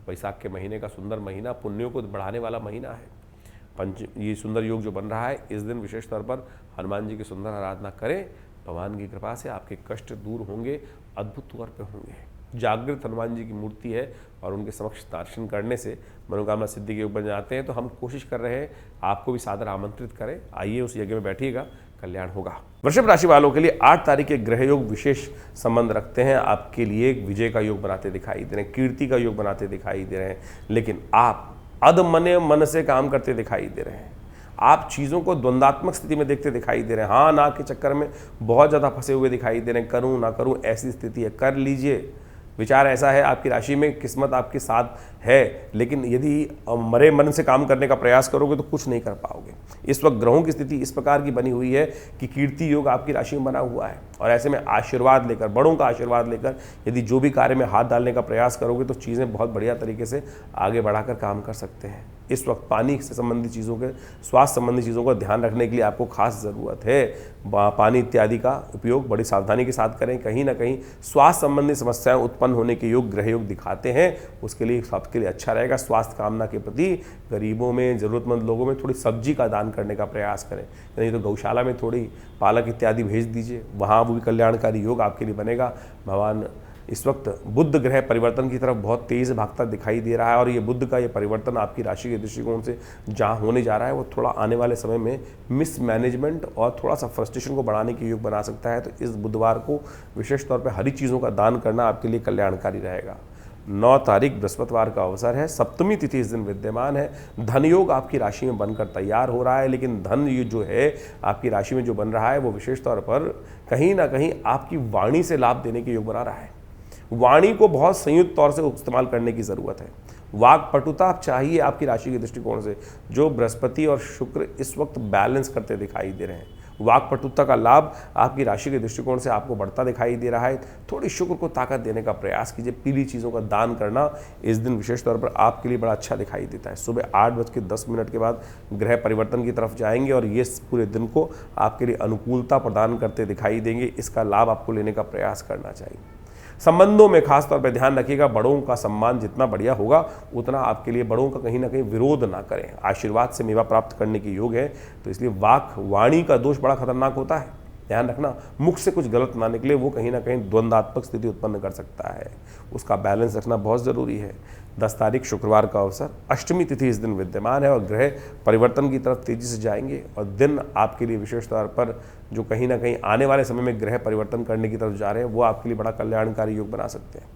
वैशाख के महीने का सुंदर महीना, पुण्यों को बढ़ाने वाला महीना है। ये सुंदर योग जो बन रहा है, इस दिन विशेष तौर पर हनुमान जी की सुंदर आराधना करें। भगवान की कृपा से आपके कष्ट दूर होंगे, अद्भुत तौर पर होंगे। जागृत हनुमान जी की मूर्ति है और उनके समक्ष दर्शन करने से मनोकामना सिद्धि के योग बन जाते हैं। तो हम कोशिश कर रहे हैं आपको भी सादर आमंत्रित करें, आइए उस यज्ञ में बैठिएगा, कल्याण होगा। वृषभ राशि वालों के लिए 8 तारीख के ग्रह योग विशेष संबंध रखते हैं। आपके लिए एक विजय का योग बनाते दिखाई दे रहे हैं, कीर्ति का योग बनाते दिखाई दे रहे हैं, लेकिन आप अधमने मन से काम करते दिखाई दे रहे हैं। आप चीज़ों को द्वंद्वात्मक स्थिति में देखते दिखाई दे रहे हैं, हाँ ना के चक्कर में बहुत ज़्यादा फंसे हुए दिखाई दे रहे हैं। करूँ ना करूँ ऐसी स्थिति है, कर लीजिए। विचार ऐसा है, आपकी राशि में किस्मत आपके साथ है, लेकिन यदि मरे मन से काम करने का प्रयास करोगे तो कुछ नहीं कर पाओगे। इस वक्त ग्रहों की स्थिति इस प्रकार की बनी हुई है कि कीर्ति योग आपकी राशि में बना हुआ है, और ऐसे में आशीर्वाद लेकर, बड़ों का आशीर्वाद लेकर यदि जो भी कार्य में हाथ डालने का प्रयास करोगे तो चीज़ें बहुत बढ़िया तरीके से आगे बढ़ाकर काम कर सकते हैं। इस वक्त पानी से संबंधित चीज़ों के, स्वास्थ्य संबंधी चीज़ों का ध्यान रखने के लिए आपको खास ज़रूरत है। पानी इत्यादि का उपयोग बड़ी सावधानी के साथ करें। कहीं ना कहीं स्वास्थ्य संबंधी समस्याएं उत्पन्न होने के योग ग्रह योग दिखाते हैं, उसके लिए सबके लिए अच्छा रहेगा। स्वास्थ्य कामना के प्रति गरीबों में, ज़रूरतमंद लोगों में थोड़ी सब्जी का दान करने का प्रयास करें, नहीं तो गौशाला में थोड़ी पालक इत्यादि भेज दीजिए, वहाँ वो भी कल्याणकारी योग आपके लिए बनेगा। भगवान इस वक्त बुध ग्रह परिवर्तन की तरफ बहुत तेज़ भागता दिखाई दे रहा है, और ये बुध का ये परिवर्तन आपकी राशि के दृष्टिकोण से जहाँ होने जा रहा है, वो थोड़ा आने वाले समय में मिसमैनेजमेंट और थोड़ा सा फ्रस्ट्रेशन को बढ़ाने के योग बना सकता है। तो इस बुधवार को विशेष तौर पर हरी चीज़ों का दान करना आपके लिए कल्याणकारी रहेगा। 9 तारीख बृहस्पतिवार का अवसर है, सप्तमी तिथि इस दिन विद्यमान है। धन योग आपकी राशि में बनकर तैयार हो रहा है, लेकिन धन ये जो है आपकी राशि में जो बन रहा है वो विशेष तौर पर कहीं ना कहीं आपकी वाणी से लाभ देने के योग बना रहा है। वाणी को बहुत संयुक्त तौर से इस्तेमाल करने की ज़रूरत है। वाक पटुता चाहिए आपकी राशि के दृष्टिकोण से, जो बृहस्पति और शुक्र इस वक्त बैलेंस करते दिखाई दे रहे हैं। वाक पटुता का लाभ आपकी राशि के दृष्टिकोण से आपको बढ़ता दिखाई दे रहा है। थोड़ी शुक्र को ताकत देने का प्रयास कीजिए। पीली चीज़ों का दान करना इस दिन विशेष तौर पर आपके लिए बड़ा अच्छा दिखाई देता है। सुबह 8:10 के बाद ग्रह परिवर्तन की तरफ जाएंगे और ये पूरे दिन को आपके लिए अनुकूलता प्रदान करते दिखाई देंगे। इसका लाभ आपको लेने का प्रयास करना चाहिए। संबंधों में खास तौर पर ध्यान रखिएगा, बड़ों का सम्मान जितना बढ़िया होगा उतना आपके लिए बड़ों का कहीं ना कहीं विरोध ना करें। आशीर्वाद से मेवा प्राप्त करने के योग है, तो इसलिए वाणी का दोष बड़ा खतरनाक होता है। ध्यान रखना, मुख से कुछ गलत ना निकले, वो कहीं ना कहीं द्वंद्वात्मक स्थिति उत्पन्न कर सकता है। उसका बैलेंस रखना बहुत ज़रूरी है। 10 तारीख शुक्रवार का अवसर, अष्टमी तिथि इस दिन विद्यमान है और ग्रह परिवर्तन की तरफ तेजी से जाएंगे, और दिन आपके लिए विशेष तौर पर जो कहीं ना कहीं आने वाले समय में ग्रह परिवर्तन करने की तरफ जा रहे हैं वो आपके लिए बड़ा कल्याणकारी योग बना सकते हैं।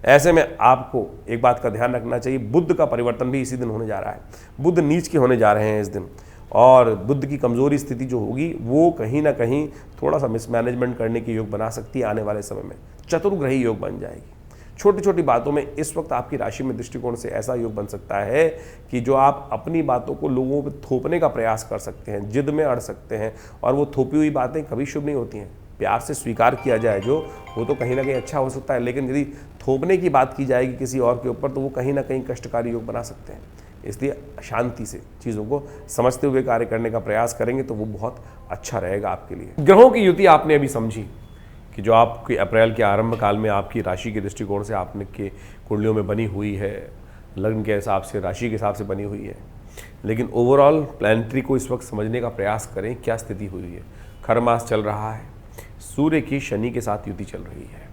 ऐसे में आपको एक बात का ध्यान रखना चाहिए, बुध का परिवर्तन भी इसी दिन होने जा रहा है। बुध नीच के होने जा रहे हैं इस दिन, और बुध की कमजोरी स्थिति जो होगी वो कहीं ना कहीं थोड़ा सा मिसमैनेजमेंट करने के योग बना सकती है। आने वाले समय में चतुर्ग्रही योग बन जाएगी। छोटी छोटी बातों में इस वक्त आपकी राशि में दृष्टिकोण से ऐसा योग बन सकता है कि जो आप अपनी बातों को लोगों पर थोपने का प्रयास कर सकते हैं, जिद में अड़ सकते हैं, और वो थोपी हुई बातें कभी शुभ नहीं होती हैं। प्यार से स्वीकार किया जाए जो, वो तो कहीं ना कहीं अच्छा हो सकता है, लेकिन यदि थोपने की बात की जाएगी किसी और के ऊपर तो वो कहीं ना कहीं कष्टकारी योग बना सकते हैं। इसलिए शांति से चीज़ों को समझते हुए कार्य करने का प्रयास करेंगे तो वो बहुत अच्छा रहेगा आपके लिए। ग्रहों की युति आपने अभी समझी कि जो आपके अप्रैल के आरंभ काल में आपकी राशि के दृष्टिकोण से आपने के कुंडलियों में बनी हुई है, लग्न के हिसाब से, राशि के हिसाब से बनी हुई है। लेकिन ओवरऑल प्लैनेटरी को इस वक्त समझने का प्रयास करें, क्या स्थिति हुई है। खर मास चल रहा है, सूर्य की शनि के साथ युति चल रही है,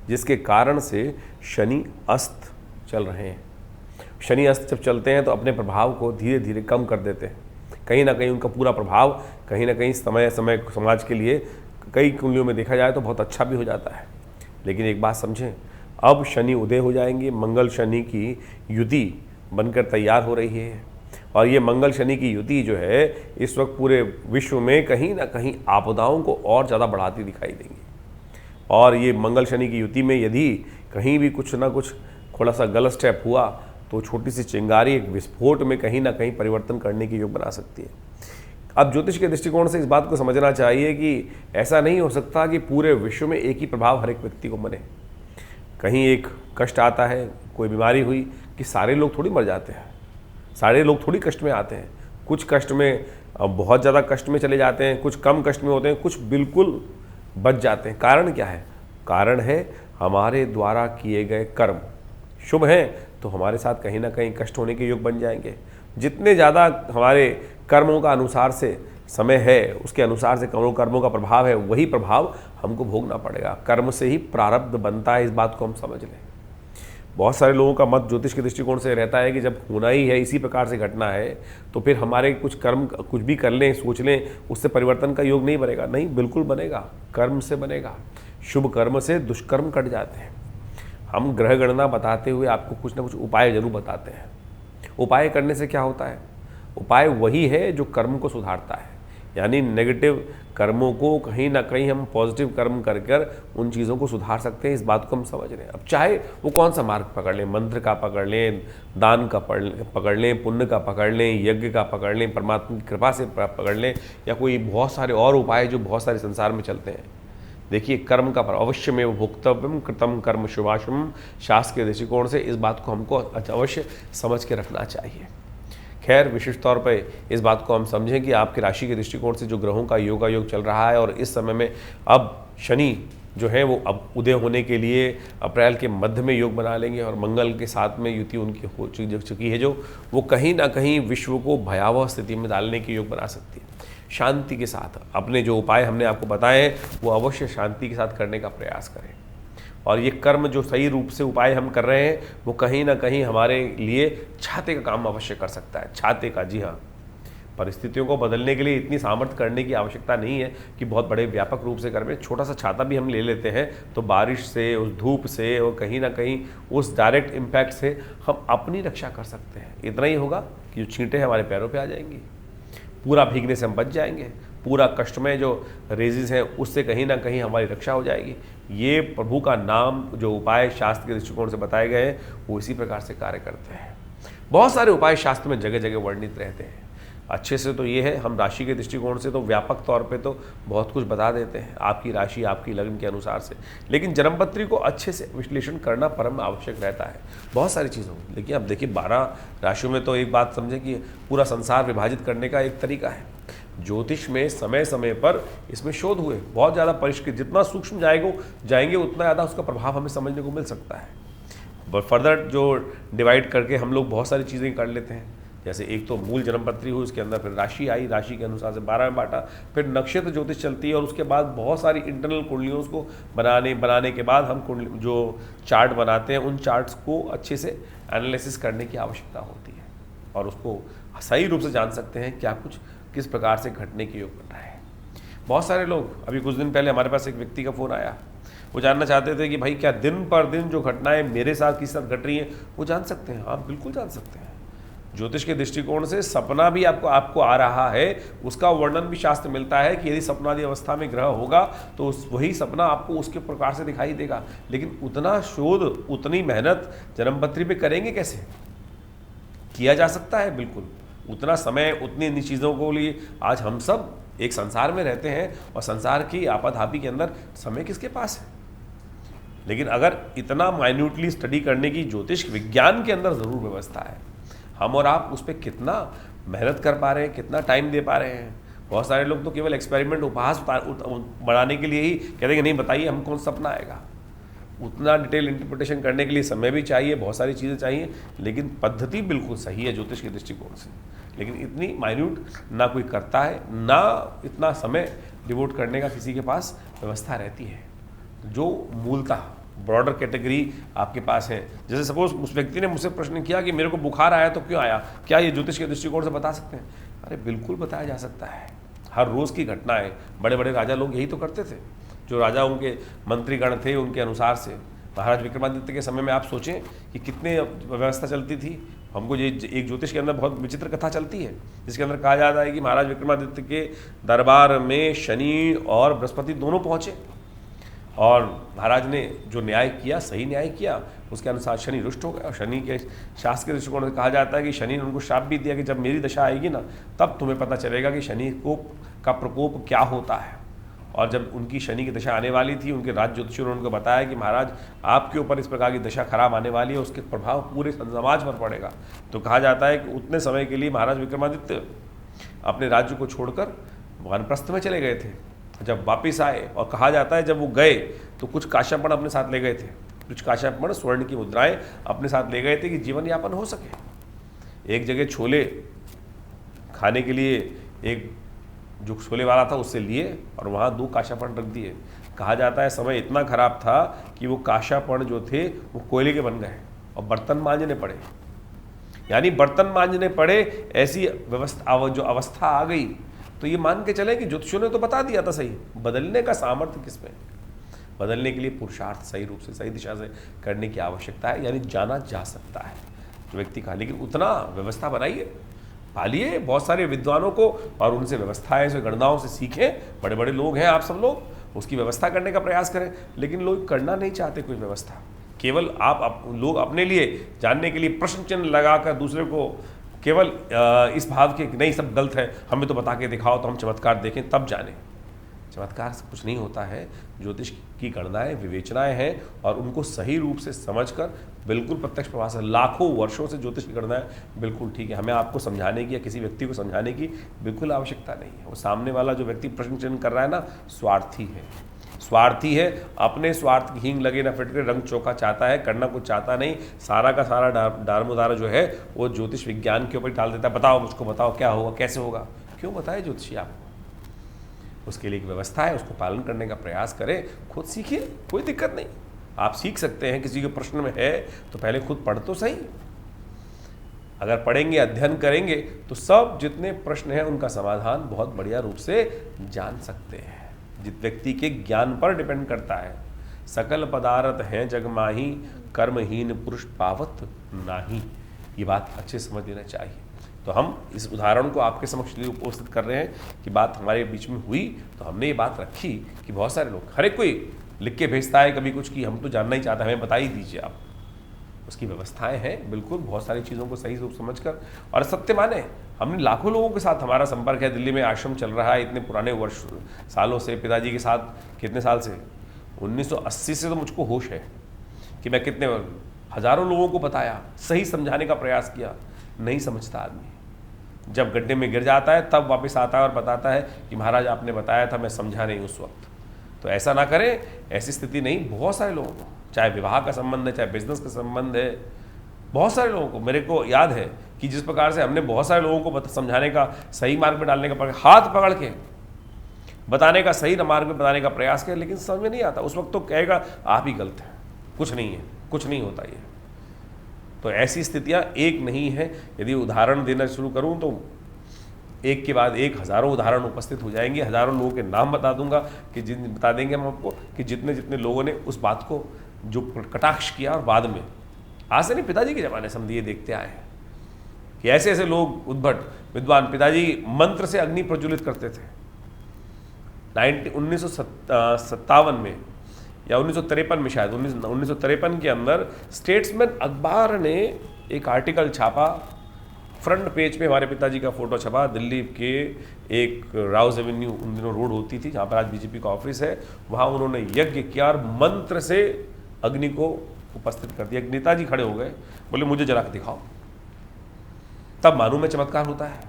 जिसके कारण से शनि अस्त चल रहे हैं। शनि अस्त जब चलते हैं तो अपने प्रभाव को धीरे धीरे कम कर देते हैं। कहीं ना कहीं उनका पूरा प्रभाव कहीं ना कहीं समय समाज के लिए कई कुंडलियों में देखा जाए तो बहुत अच्छा भी हो जाता है। लेकिन एक बात समझें, अब शनि उदय हो जाएंगे, मंगल शनि की युति बनकर तैयार हो रही है। और ये मंगल शनि की युति जो है इस वक्त पूरे विश्व में कहीं ना कहीं आपदाओं को और ज़्यादा बढ़ाती दिखाई देंगी। और ये मंगल शनि की युति में यदि कहीं भी कुछ ना कुछ थोड़ा सा गलत स्टेप हुआ तो छोटी सी चिंगारी एक विस्फोट में कहीं ना कहीं परिवर्तन करने की योग बना सकती है। अब ज्योतिष के दृष्टिकोण से इस बात को समझना चाहिए कि ऐसा नहीं हो सकता कि पूरे विश्व में एक ही प्रभाव हर एक व्यक्ति को बने। कहीं एक कष्ट आता है, कोई बीमारी हुई, कि सारे लोग थोड़ी मर जाते हैं, सारे लोग थोड़ी कष्ट में आते हैं। कुछ कष्ट में बहुत ज़्यादा कष्ट में चले जाते हैं, कुछ कम कष्ट में होते हैं, कुछ बिल्कुल बच जाते हैं। कारण क्या है? कारण है हमारे द्वारा किए गए कर्म शुभ हैं तो हमारे साथ कहीं ना कहीं कष्ट होने के योग बन जाएंगे। जितने ज़्यादा हमारे कर्मों का अनुसार से समय है, उसके अनुसार से कर्मों का प्रभाव है, वही प्रभाव हमको भोगना पड़ेगा। कर्म से ही प्रारब्ध बनता है, इस बात को हम समझ लें। बहुत सारे लोगों का मत ज्योतिष के दृष्टिकोण से रहता है कि जब होना ही है, इसी प्रकार से घटना है, तो फिर हमारे कुछ कर्म कुछ भी कर लें, सोच लें, उससे परिवर्तन का योग नहीं बनेगा। नहीं, बिल्कुल बनेगा, कर्म से बनेगा। शुभ कर्म से दुष्कर्म कट जाते हैं। हम ग्रह गणना बताते हुए आपको कुछ ना कुछ उपाय जरूर बताते हैं। उपाय करने से क्या होता है? उपाय वही है जो कर्म को सुधारता है, यानी नेगेटिव कर्मों को कहीं ना कहीं हम पॉजिटिव कर्म कर कर उन चीज़ों को सुधार सकते हैं। इस बात को हम समझ रहे हैं। अब चाहे वो कौन सा मार्ग पकड़ लें, मंत्र का पकड़ लें, दान का पकड़ लें, पुण्य का पकड़ लें, यज्ञ का पकड़ लें, परमात्मा की कृपा से पकड़ लें, या कोई बहुत सारे और उपाय जो बहुत सारे संसार में चलते हैं। देखिए, कर्म का अवश्य में भोक्तव्यम कृतम कर्म शुभाशुभम, शास्त्र के दृष्टिकोण से इस बात को हमको अवश्य समझ के रखना चाहिए। खैर, विशेष तौर पे इस बात को हम समझें कि आपकी राशि के दृष्टिकोण से जो ग्रहों का योगायोग चल रहा है, और इस समय में अब शनि जो है वो अब उदय होने के लिए अप्रैल के मध्य में योग बना लेंगे, और मंगल के साथ में युति उनकी हो चुकी है, जो वो कहीं ना कहीं विश्व को भयावह स्थिति में डालने के योग बना सकती है। शांति के साथ अपने जो उपाय हमने आपको बताए हैं वो अवश्य शांति के साथ करने का प्रयास करें। और ये कर्म जो सही रूप से उपाय हम कर रहे हैं वो कहीं ना कहीं हमारे लिए छाते का काम अवश्य कर सकता है। छाते का, जी हाँ, परिस्थितियों को बदलने के लिए इतनी सामर्थ्य करने की आवश्यकता नहीं है कि बहुत बड़े व्यापक रूप से करें। छोटा सा छाता भी हम ले लेते हैं तो बारिश से, उस धूप से और कहीं ना कहीं उस डायरेक्ट इम्पैक्ट से हम अपनी रक्षा कर सकते हैं। इतना ही होगा कि जो छींटे हमारे पैरों पे आ जाएंगी, पूरा भीगने से हम बच जाएंगे, पूरा कष्ट में जो रेजिस हैं उससे कहीं ना कहीं हमारी रक्षा हो जाएगी। ये प्रभु का नाम, जो उपाय शास्त्र के दृष्टिकोण से बताए गए हैं वो इसी प्रकार से कार्य करते हैं। बहुत सारे उपाय शास्त्र में जगह जगह वर्णित रहते हैं। अच्छे से तो ये है, हम राशि के दृष्टिकोण से तो व्यापक तौर पे तो बहुत कुछ बता देते हैं, आपकी राशि आपकी लग्न के अनुसार से, लेकिन जन्मपत्री को अच्छे से विश्लेषण करना परम आवश्यक रहता है बहुत सारी चीज़ों में। लेकिन अब देखिए, 12 राशियों में तो एक बात समझें कि पूरा संसार विभाजित करने का एक तरीका है। ज्योतिष में समय समय पर इसमें शोध हुए, बहुत ज़्यादा परिष्कृत, जितना सूक्ष्म जाएंगे उतना ज़्यादा उसका प्रभाव हमें समझने को मिल सकता है। फर्दर जो डिवाइड करके हम लोग बहुत सारी चीज़ें कर लेते हैं। जैसे एक तो मूल जन्मपत्री हुई, उसके अंदर फिर राशि आई, राशि के अनुसार से 12 में बांटा, फिर नक्षत्र ज्योतिष चलती है, और उसके बाद बहुत सारी इंटरनल कुंडलियों को बनाने के बाद हम जो चार्ट बनाते हैं उन चार्ट्स को अच्छे से एनालिसिस करने की आवश्यकता होती है, और उसको सही रूप से जान सकते हैं क्या कुछ किस प्रकार से घटने की योग बन रहा है। बहुत सारे लोग, अभी कुछ दिन पहले हमारे पास एक व्यक्ति का फ़ोन आया, वो जानना चाहते थे कि भाई क्या दिन पर दिन जो घटनाएं मेरे साथ किस साथ घट रही हैं वो जान सकते हैं। हाँ, बिल्कुल जान सकते हैं। ज्योतिष के दृष्टिकोण से सपना भी आपको आ रहा है, उसका वर्णन भी शास्त्र मिलता है कि यदि सपनादि अवस्था में ग्रह होगा तो वही सपना आपको उसके प्रकार से दिखाई देगा। लेकिन उतना शोध, उतनी मेहनत जन्मपत्री पे करेंगे कैसे? किया जा सकता है, बिल्कुल। उतना समय, उतनी चीज़ों को लिए आज हम सब एक संसार में रहते हैं, और संसार की आपाधापी के अंदर समय किसके पास है? लेकिन अगर इतना माइन्यूटली स्टडी करने की ज्योतिष विज्ञान के अंदर ज़रूर व्यवस्था है। हम और आप उस पर कितना मेहनत कर पा रहे हैं, कितना टाइम दे पा रहे हैं। बहुत सारे लोग तो केवल एक्सपेरिमेंट, उपहास बढ़ाने के लिए ही कहते हैं, नहीं बताइए हम कौन सपना आएगा। उतना डिटेल इंटरप्रिटेशन करने के लिए समय भी चाहिए, बहुत सारी चीज़ें चाहिए, लेकिन पद्धति बिल्कुल सही है ज्योतिष के दृष्टिकोण से। लेकिन इतनी माइन्यूट ना कोई करता है, ना इतना समय डिवोट करने का किसी के पास व्यवस्था रहती है। जो मूलतः ब्रॉडर कैटेगरी आपके पास है, जैसे सपोज उस व्यक्ति ने मुझसे प्रश्न किया कि मेरे को बुखार आया तो क्यों आया, क्या ये ज्योतिष के दृष्टिकोण से बता सकते हैं? अरे बिल्कुल बताया जा सकता है। हर रोज़ की घटना है। बड़े बड़े राजा लोग यही तो करते थे। जो राजा उनके मंत्रीगण थे उनके अनुसार से, महाराज विक्रमादित्य के समय में आप सोचें कि कितने व्यवस्था चलती थी। हमको ये एक ज्योतिष के अंदर बहुत विचित्र कथा चलती है, जिसके अंदर कहा जाता है कि महाराज विक्रमादित्य के दरबार में शनि और बृहस्पति दोनों पहुँचे और महाराज ने जो न्याय किया, सही न्याय किया, उसके अनुसार शनि रुष्ट हो गया। और शनि के शास्त्र के दृष्टिकोण से कहा जाता है कि शनि ने उनको श्राप भी दिया कि जब मेरी दशा आएगी ना, तब तुम्हें पता चलेगा कि शनि का प्रकोप क्या होता है। और जब उनकी शनि की दशा आने वाली थी, उनके राज ज्योतिषियों ने उनको बताया कि महाराज आपके ऊपर इस प्रकार की दशा खराब आने वाली है, उसके प्रभाव पूरे समाज पर पड़ेगा। तो कहा जाता है कि उतने समय के लिए महाराज विक्रमादित्य अपने राज्य को छोड़कर वानप्रस्थ में चले गए थे। जब वापस आए, और कहा जाता है जब वो गए तो कुछ काश्यापण अपने साथ ले गए थे, कुछ काश्यापण स्वर्ण की मुद्राएं अपने साथ ले गए थे कि जीवन यापन हो सके। एक जगह छोले खाने के लिए एक जो छोले वाला था उससे लिए और वहाँ 2 काश्यापण रख दिए। कहा जाता है समय इतना खराब था कि वो काश्यापण जो थे वो कोयले के बन गए और बर्तन मांजने पड़े, यानी बर्तन मांजने पड़े। ऐसी व्यवस्था जो अवस्था आ गई, तो ये मान के चले कि ज्योतिषियों ने तो बता दिया था सही, बदलने का सामर्थ्य किसमें? बदलने के लिए पुरुषार्थ सही रूप से, सही दिशा से करने की आवश्यकता है, यानी जाना जा सकता है जो व्यक्ति का। लेकिन उतना व्यवस्था बनाइए, पालिए बहुत सारे विद्वानों को और उनसे व्यवस्थाएं से, गणनाओं से सीखें। बड़े बड़े लोग हैं आप सब लोग, उसकी व्यवस्था करने का प्रयास करें। लेकिन लोग करना नहीं चाहते कोई व्यवस्था। केवल लोग अपने लिए जानने के लिए प्रश्न चिन्ह लगाकर दूसरे को केवल इस भाव के नहीं सब गलत है, हमें तो बता के दिखाओ तो हम चमत्कार देखें तब जाने। चमत्कार से कुछ नहीं होता है। ज्योतिष की गणनाएं, विवेचनाएं हैं और उनको सही रूप से समझकर बिल्कुल प्रत्यक्ष प्रभाव से, लाखों वर्षों से ज्योतिष की गणनाएं बिल्कुल ठीक है। हमें आपको समझाने की या किसी व्यक्ति को समझाने की बिल्कुल आवश्यकता नहीं है। वो सामने वाला जो व्यक्ति प्रश्न चिन्ह कर रहा है ना, स्वार्थी है, स्वार्थी है। अपने स्वार्थ की हींग लगे ना फिटके, रंग चोखा चाहता है, करना कुछ चाहता नहीं। सारा का सारा दारमोदारा जो है वो ज्योतिष विज्ञान के ऊपर डाल देता है। बताओ मुझको, बताओ क्या होगा, कैसे होगा। क्यों बताए ज्योतिषी आपको? उसके लिए एक व्यवस्था है, उसको पालन करने का प्रयास करें। खुद सीखिए, कोई दिक्कत नहीं। आप सीख सकते हैं। किसी के प्रश्न में है तो पहले खुद पढ़ तो सही। अगर पढ़ेंगे, अध्ययन करेंगे तो सब जितने प्रश्न हैं उनका समाधान बहुत बढ़िया रूप से जान सकते हैं। जिस व्यक्ति के ज्ञान पर डिपेंड करता है। सकल पदार्थ हैं जग माही, कर्महीन पुरुष पावत नाही। ये बात अच्छे समझ लेना चाहिए। तो हम इस उदाहरण को आपके समक्ष लिए उपस्थित कर रहे हैं कि बात हमारे बीच में हुई तो हमने ये बात रखी कि बहुत सारे लोग, हर एक कोई लिख के भेजता है कभी कुछ कि हम तो जानना ही चाहते हैं, हमें बता ही दीजिए आप। उसकी व्यवस्थाएं हैं बिल्कुल, बहुत सारी चीज़ों को सही रूप समझकर। और सत्य माने, हमने लाखों लोगों के साथ हमारा संपर्क है। दिल्ली में आश्रम चल रहा है इतने पुराने वर्ष सालों से, पिताजी के साथ कितने साल से, 1980 से तो मुझको होश है कि मैं कितने हजारों लोगों को बताया, सही समझाने का प्रयास किया। नहीं समझता आदमी, जब गड्ढे में गिर जाता है तब वापस आता है और बताता है कि महाराज आपने बताया था, मैं समझा नहीं उस वक्त। तो ऐसा ना करें, ऐसी स्थिति नहीं। बहुत सारे लोगों को, चाहे विवाह का संबंध है, चाहे बिजनेस का संबंध है, बहुत सारे लोगों को, मेरे को याद है कि जिस प्रकार से हमने बहुत सारे लोगों को समझाने का, सही मार्ग में डालने का, हाथ पकड़ के बताने का, सही मार्ग में बताने का प्रयास किया, लेकिन समझ में नहीं आता। उस वक्त तो कहेगा आप ही गलत हैं, कुछ नहीं है, कुछ नहीं होता ये। तो ऐसी स्थितियां एक नहीं है। यदि उदाहरण देना शुरू करूं तो एक के बाद एक हज़ारों उदाहरण उपस्थित हो जाएंगे। हज़ारों लोगों के नाम बता दूंगा कि बता देंगे हम आपको कि जितने जितने लोगों ने उस बात को जो कटाक्ष किया, और बाद में, आज से नहीं, पिताजी के ज़माने से हम ये देखते आए हैं कि ऐसे ऐसे लोग उद्भट विद्वान, पिताजी मंत्र से अग्नि प्रज्वलित करते थे। 1957 में या 1953 में, शायद 1953 के अंदर स्टेट्समैन अखबार ने एक आर्टिकल छापा, फ्रंट पेज पे हमारे पिताजी का फोटो छपा। दिल्ली के एक राउज एवेन्यू उन दिनों रोड होती थी, जहाँ पर आज बीजेपी का ऑफिस है, वहाँ उन्होंने यज्ञ किया और मंत्र से अग्नि को उपस्थित कर दिया। नेताजी खड़े हो गए, बोले मुझे जला के दिखाओ, तब मालूम में चमत्कार होता है।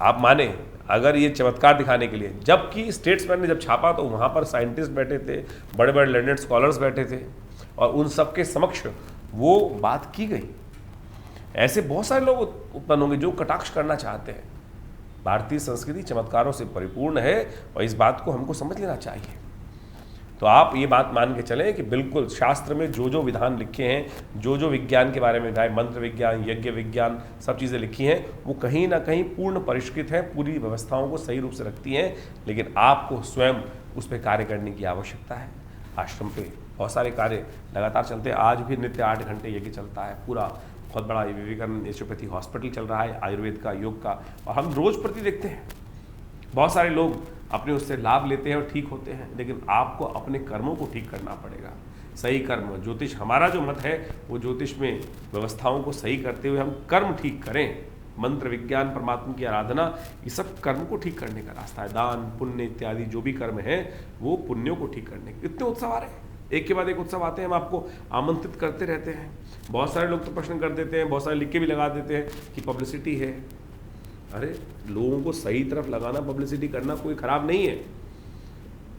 आप माने, अगर ये चमत्कार दिखाने के लिए, जबकि स्टेट्समैन ने जब छापा तो वहाँ पर साइंटिस्ट बैठे थे, बड़े बड़े लर्नेड स्कॉलर्स बैठे थे, और उन सबके समक्ष वो बात की गई। ऐसे बहुत सारे लोग उत्पन्न होंगे जो कटाक्ष करना चाहते हैं। भारतीय संस्कृति चमत्कारों से परिपूर्ण है और इस बात को हमको समझ लेना चाहिए। तो आप ये बात मान के चलें कि बिल्कुल शास्त्र में जो जो विधान लिखे हैं, जो जो विज्ञान के बारे में चाहे मंत्र विज्ञान, यज्ञ विज्ञान, सब चीज़ें लिखी हैं, वो कहीं ना कहीं पूर्ण परिष्कृत हैं, पूरी व्यवस्थाओं को सही रूप से रखती हैं, लेकिन आपको स्वयं उस पर कार्य करने की आवश्यकता है। आश्रम पे बहुत सारे कार्य लगातार चलते हैं। आज भी नित्य 8 घंटे यज्ञ चलता है, पूरा बहुत बड़ा विवेकानंद नेचुरोपैथी हॉस्पिटल चल रहा है, आयुर्वेद का, योग का, और हम रोज़ प्रति देखते हैं बहुत सारे लोग अपने उससे लाभ लेते हैं और ठीक होते हैं। लेकिन आपको अपने कर्मों को ठीक करना पड़ेगा। सही कर्म, ज्योतिष, हमारा जो मत है वो ज्योतिष में व्यवस्थाओं को सही करते हुए हम कर्म ठीक करें। मंत्र विज्ञान, परमात्मा की आराधना, ये सब कर्म को ठीक करने का रास्ता है। दान पुण्य इत्यादि जो भी कर्म है वो पुण्यों को ठीक करने के। इतने उत्सव आ रहे हैं, एक के बाद एक उत्सव आते हैं, हम आपको आमंत्रित करते रहते हैं। बहुत सारे लोग तो प्रश्न कर देते हैं, बहुत सारे लिख के भी लगा देते हैं कि पब्लिसिटी है। अरे लोगों को सही तरफ लगाना, पब्लिसिटी करना कोई खराब नहीं है।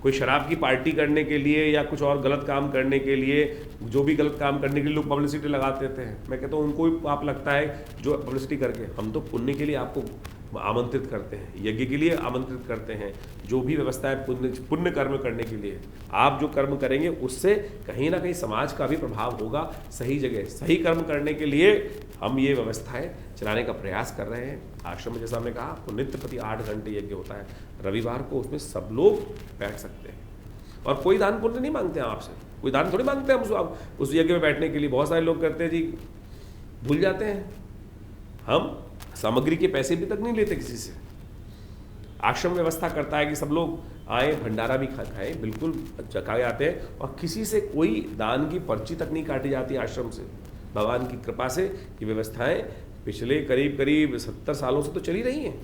कोई शराब की पार्टी करने के लिए या कुछ और गलत काम करने के लिए, जो भी गलत काम करने के लिए लोग पब्लिसिटी लगा देते हैं, मैं कहता हूँ उनको भी पाप लगता है जो पब्लिसिटी करके। हम तो पुण्य के लिए आपको आमंत्रित करते हैं, यज्ञ के लिए आमंत्रित करते हैं, जो भी व्यवस्था है पुण्य कर्म करने के लिए। आप जो कर्म करेंगे उससे कहीं ना कहीं समाज का भी प्रभाव होगा। सही जगह सही कर्म करने के लिए हम ये व्यवस्थाएं चलाने का प्रयास कर रहे हैं। आश्रम में जैसा हमने कहा, आपको नित्य प्रति 8 घंटे यज्ञ होता है। रविवार को उसमें सब लोग बैठ सकते हैं और कोई दान पुण्य नहीं मांगते हैं आपसे, कोई दान थोड़ी मांगते हैं हम उस यज्ञ में बैठने के लिए। बहुत सारे लोग करते हैं जी, भूल जाते हैं, हम सामग्री के पैसे भी तक नहीं लेते किसी से। आश्रम व्यवस्था करता है कि सब लोग आए, भंडारा भी खाएं, बिल्कुल चखाए आते हैं, और किसी से कोई दान की पर्ची तक नहीं काटी जाती आश्रम से। भगवान की कृपा से ये व्यवस्थाएं पिछले करीब 70 सालों से तो चली रही हैं।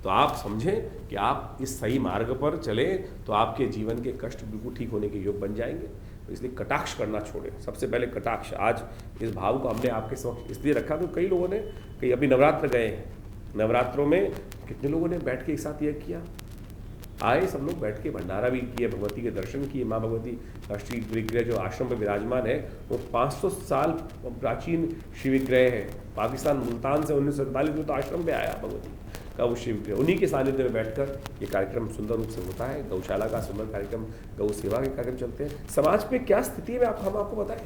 तो आप समझें कि आप इस सही मार्ग पर चले तो आपके जीवन के कष्ट बिल्कुल ठीक होने के योग बन जाएंगे। तो इसलिए कटाक्ष करना छोड़ें। सबसे पहले कटाक्ष, आज इस भाव को हमने आपके समक्ष इसलिए रखा तो कई लोगों ने, कई अभी नवरात्र गए हैं, नवरात्रों में कितने लोगों ने बैठ के एक साथ यह किया, आए सब लोग बैठ के भंडारा भी किए, भगवती के दर्शन किए। माँ भगवती राष्ट्रीय विग्रह जो आश्रम पर विराजमान है वो 500 साल प्राचीन शिव विग्रह है। पाकिस्तान मुल्तान से 1947 में तो आश्रम पे आया भगवती का वो शिव विग्रह। उन्हीं के सानिध्य में बैठकर ये कार्यक्रम सुंदर रूप से होता है। गौशाला का सुंदर कार्यक्रम, गौ सेवा के कार्यक्रम चलते हैं। समाज में क्या स्थिति है हम आपको बताएं।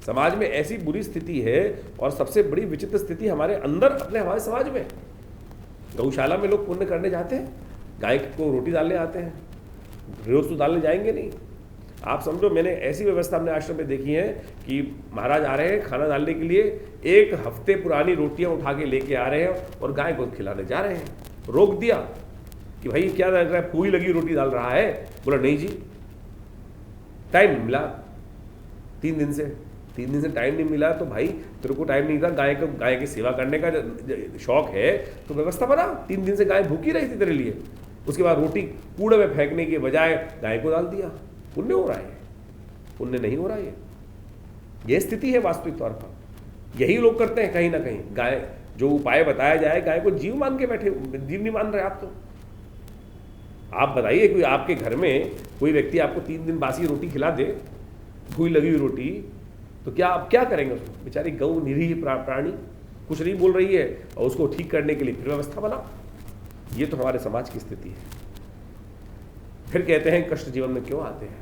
समाज में ऐसी बुरी स्थिति है और सबसे बड़ी विचित्र स्थिति हमारे अंदर, हमारे समाज में। गौशाला में लोग पुण्य करने जाते हैं, गाय को रोटी डालने आते हैं, रोज तो डालने जाएंगे नहीं। आप समझो, मैंने ऐसी व्यवस्था अपने आश्रम में देखी है कि महाराज आ रहे हैं खाना डालने के लिए, 1 हफ्ते पुरानी रोटियां उठा के लेके आ रहे हैं और गाय को खिलाने जा रहे हैं। रोक दिया कि भाई क्या लग रहा है, पूरी लगी रोटी डाल रहा है। बोला नहीं जी, टाइम नहीं मिला 3 दिन से। 3 दिन से टाइम नहीं मिला तो भाई तेरे को टाइम नहीं था, गाय की सेवा करने का शौक है तो व्यवस्था बना। 3 दिन से गाय भूखी रही थी तेरे लिए, उसके बाद रोटी कूड़े में फेंकने के बजाय गाय को डाल दिया। पुण्य हो रहा है? पुण्य नहीं हो रहा है। ये स्थिति है वास्तविक तौर पर। यही लोग करते हैं कहीं ना कहीं। गाय, जो उपाय बताया जाए, गाय को जीव मान के बैठे, जीव नहीं मान रहे आप। तो आप बताइए, कोई आपके घर में कोई व्यक्ति आपको 3 दिन बासी रोटी खिला दे, भूख लगी हुई रोटी, तो क्या आप क्या करेंगे उसको? बेचारी गौ निरीह प्राणी कुछ नहीं बोल रही है और उसको ठीक करने के लिए फिर व्यवस्था बनाओ। ये तो हमारे समाज की स्थिति है। फिर कहते हैं कष्ट जीवन में क्यों आते हैं?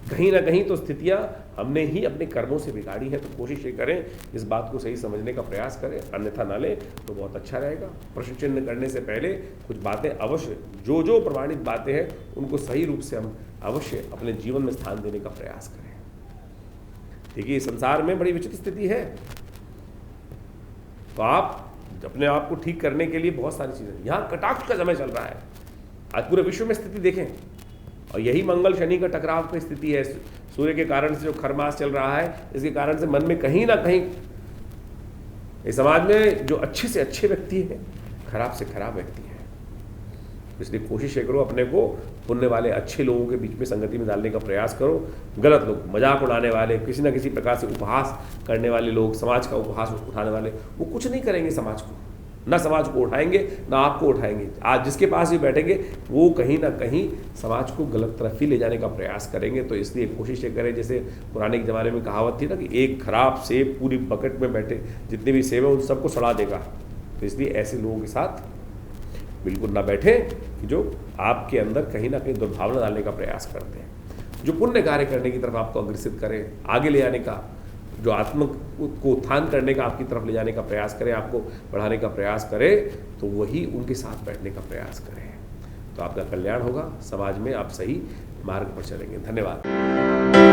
कहीं ना कहीं तो स्थितियां हमने ही अपने कर्मों से बिगाड़ी है। तो कोशिश ये करें, इस बात को सही समझने का प्रयास करें, अन्यथा ना ले तो बहुत अच्छा रहेगा। प्रश्न चिन्ह करने से पहले कुछ बातें अवश्य, जो जो प्रमाणित बातें हैं उनको सही रूप से हम अवश्य अपने जीवन में स्थान देने का प्रयास करें। देखिए, संसार में बड़ी विचित्र स्थिति है, तो आप अपने आप को ठीक करने के लिए बहुत सारी चीज़ें। यहाँ कटाक्ष का समय चल रहा है, आज पूरे विश्व में स्थिति देखें, और यही मंगल शनि का टकराव की स्थिति है। सूर्य के कारण से जो खरमास चल रहा है, इसके कारण से मन में कहीं ना कहीं इस समाज में जो अच्छे से अच्छे व्यक्ति हैं, खराब से खराब व्यक्ति हैं। इसलिए कोशिश करो अपने को पुण्य वाले अच्छे लोगों के बीच में संगति में डालने का प्रयास करो। गलत लोग, मजाक उड़ाने वाले, किसी न किसी प्रकार से उपहास करने वाले लोग, समाज का उपहास उठाने वाले, वो कुछ नहीं करेंगे समाज को। ना समाज को उठाएंगे ना आपको उठाएंगे। आज जिसके पास भी बैठेंगे वो कहीं ना कहीं समाज को गलत तरफ ही ले जाने का प्रयास करेंगे। तो इसलिए कोशिश ये करें, जैसे पुराने ज़माने में कहावत थी ना कि एक खराब सेब पूरी बकेट में बैठे जितने भी सेब हैं उन सबको सड़ा देगा। तो इसलिए ऐसे लोगों के साथ बिल्कुल ना बैठे कि जो आपके अंदर कहीं ना कहीं दुर्भावना डालने का प्रयास करते हैं, जो पुण्य कार्य करने की तरफ आपको अग्रसित करें, आगे ले जाने का, जो आत्म को उत्थान करने का आपकी तरफ ले जाने का प्रयास करें, आपको बढ़ाने का प्रयास करें, तो वही उनके साथ बैठने का प्रयास करें। तो आपका कल्याण होगा, समाज में आप सही मार्ग पर चलेंगे। धन्यवाद।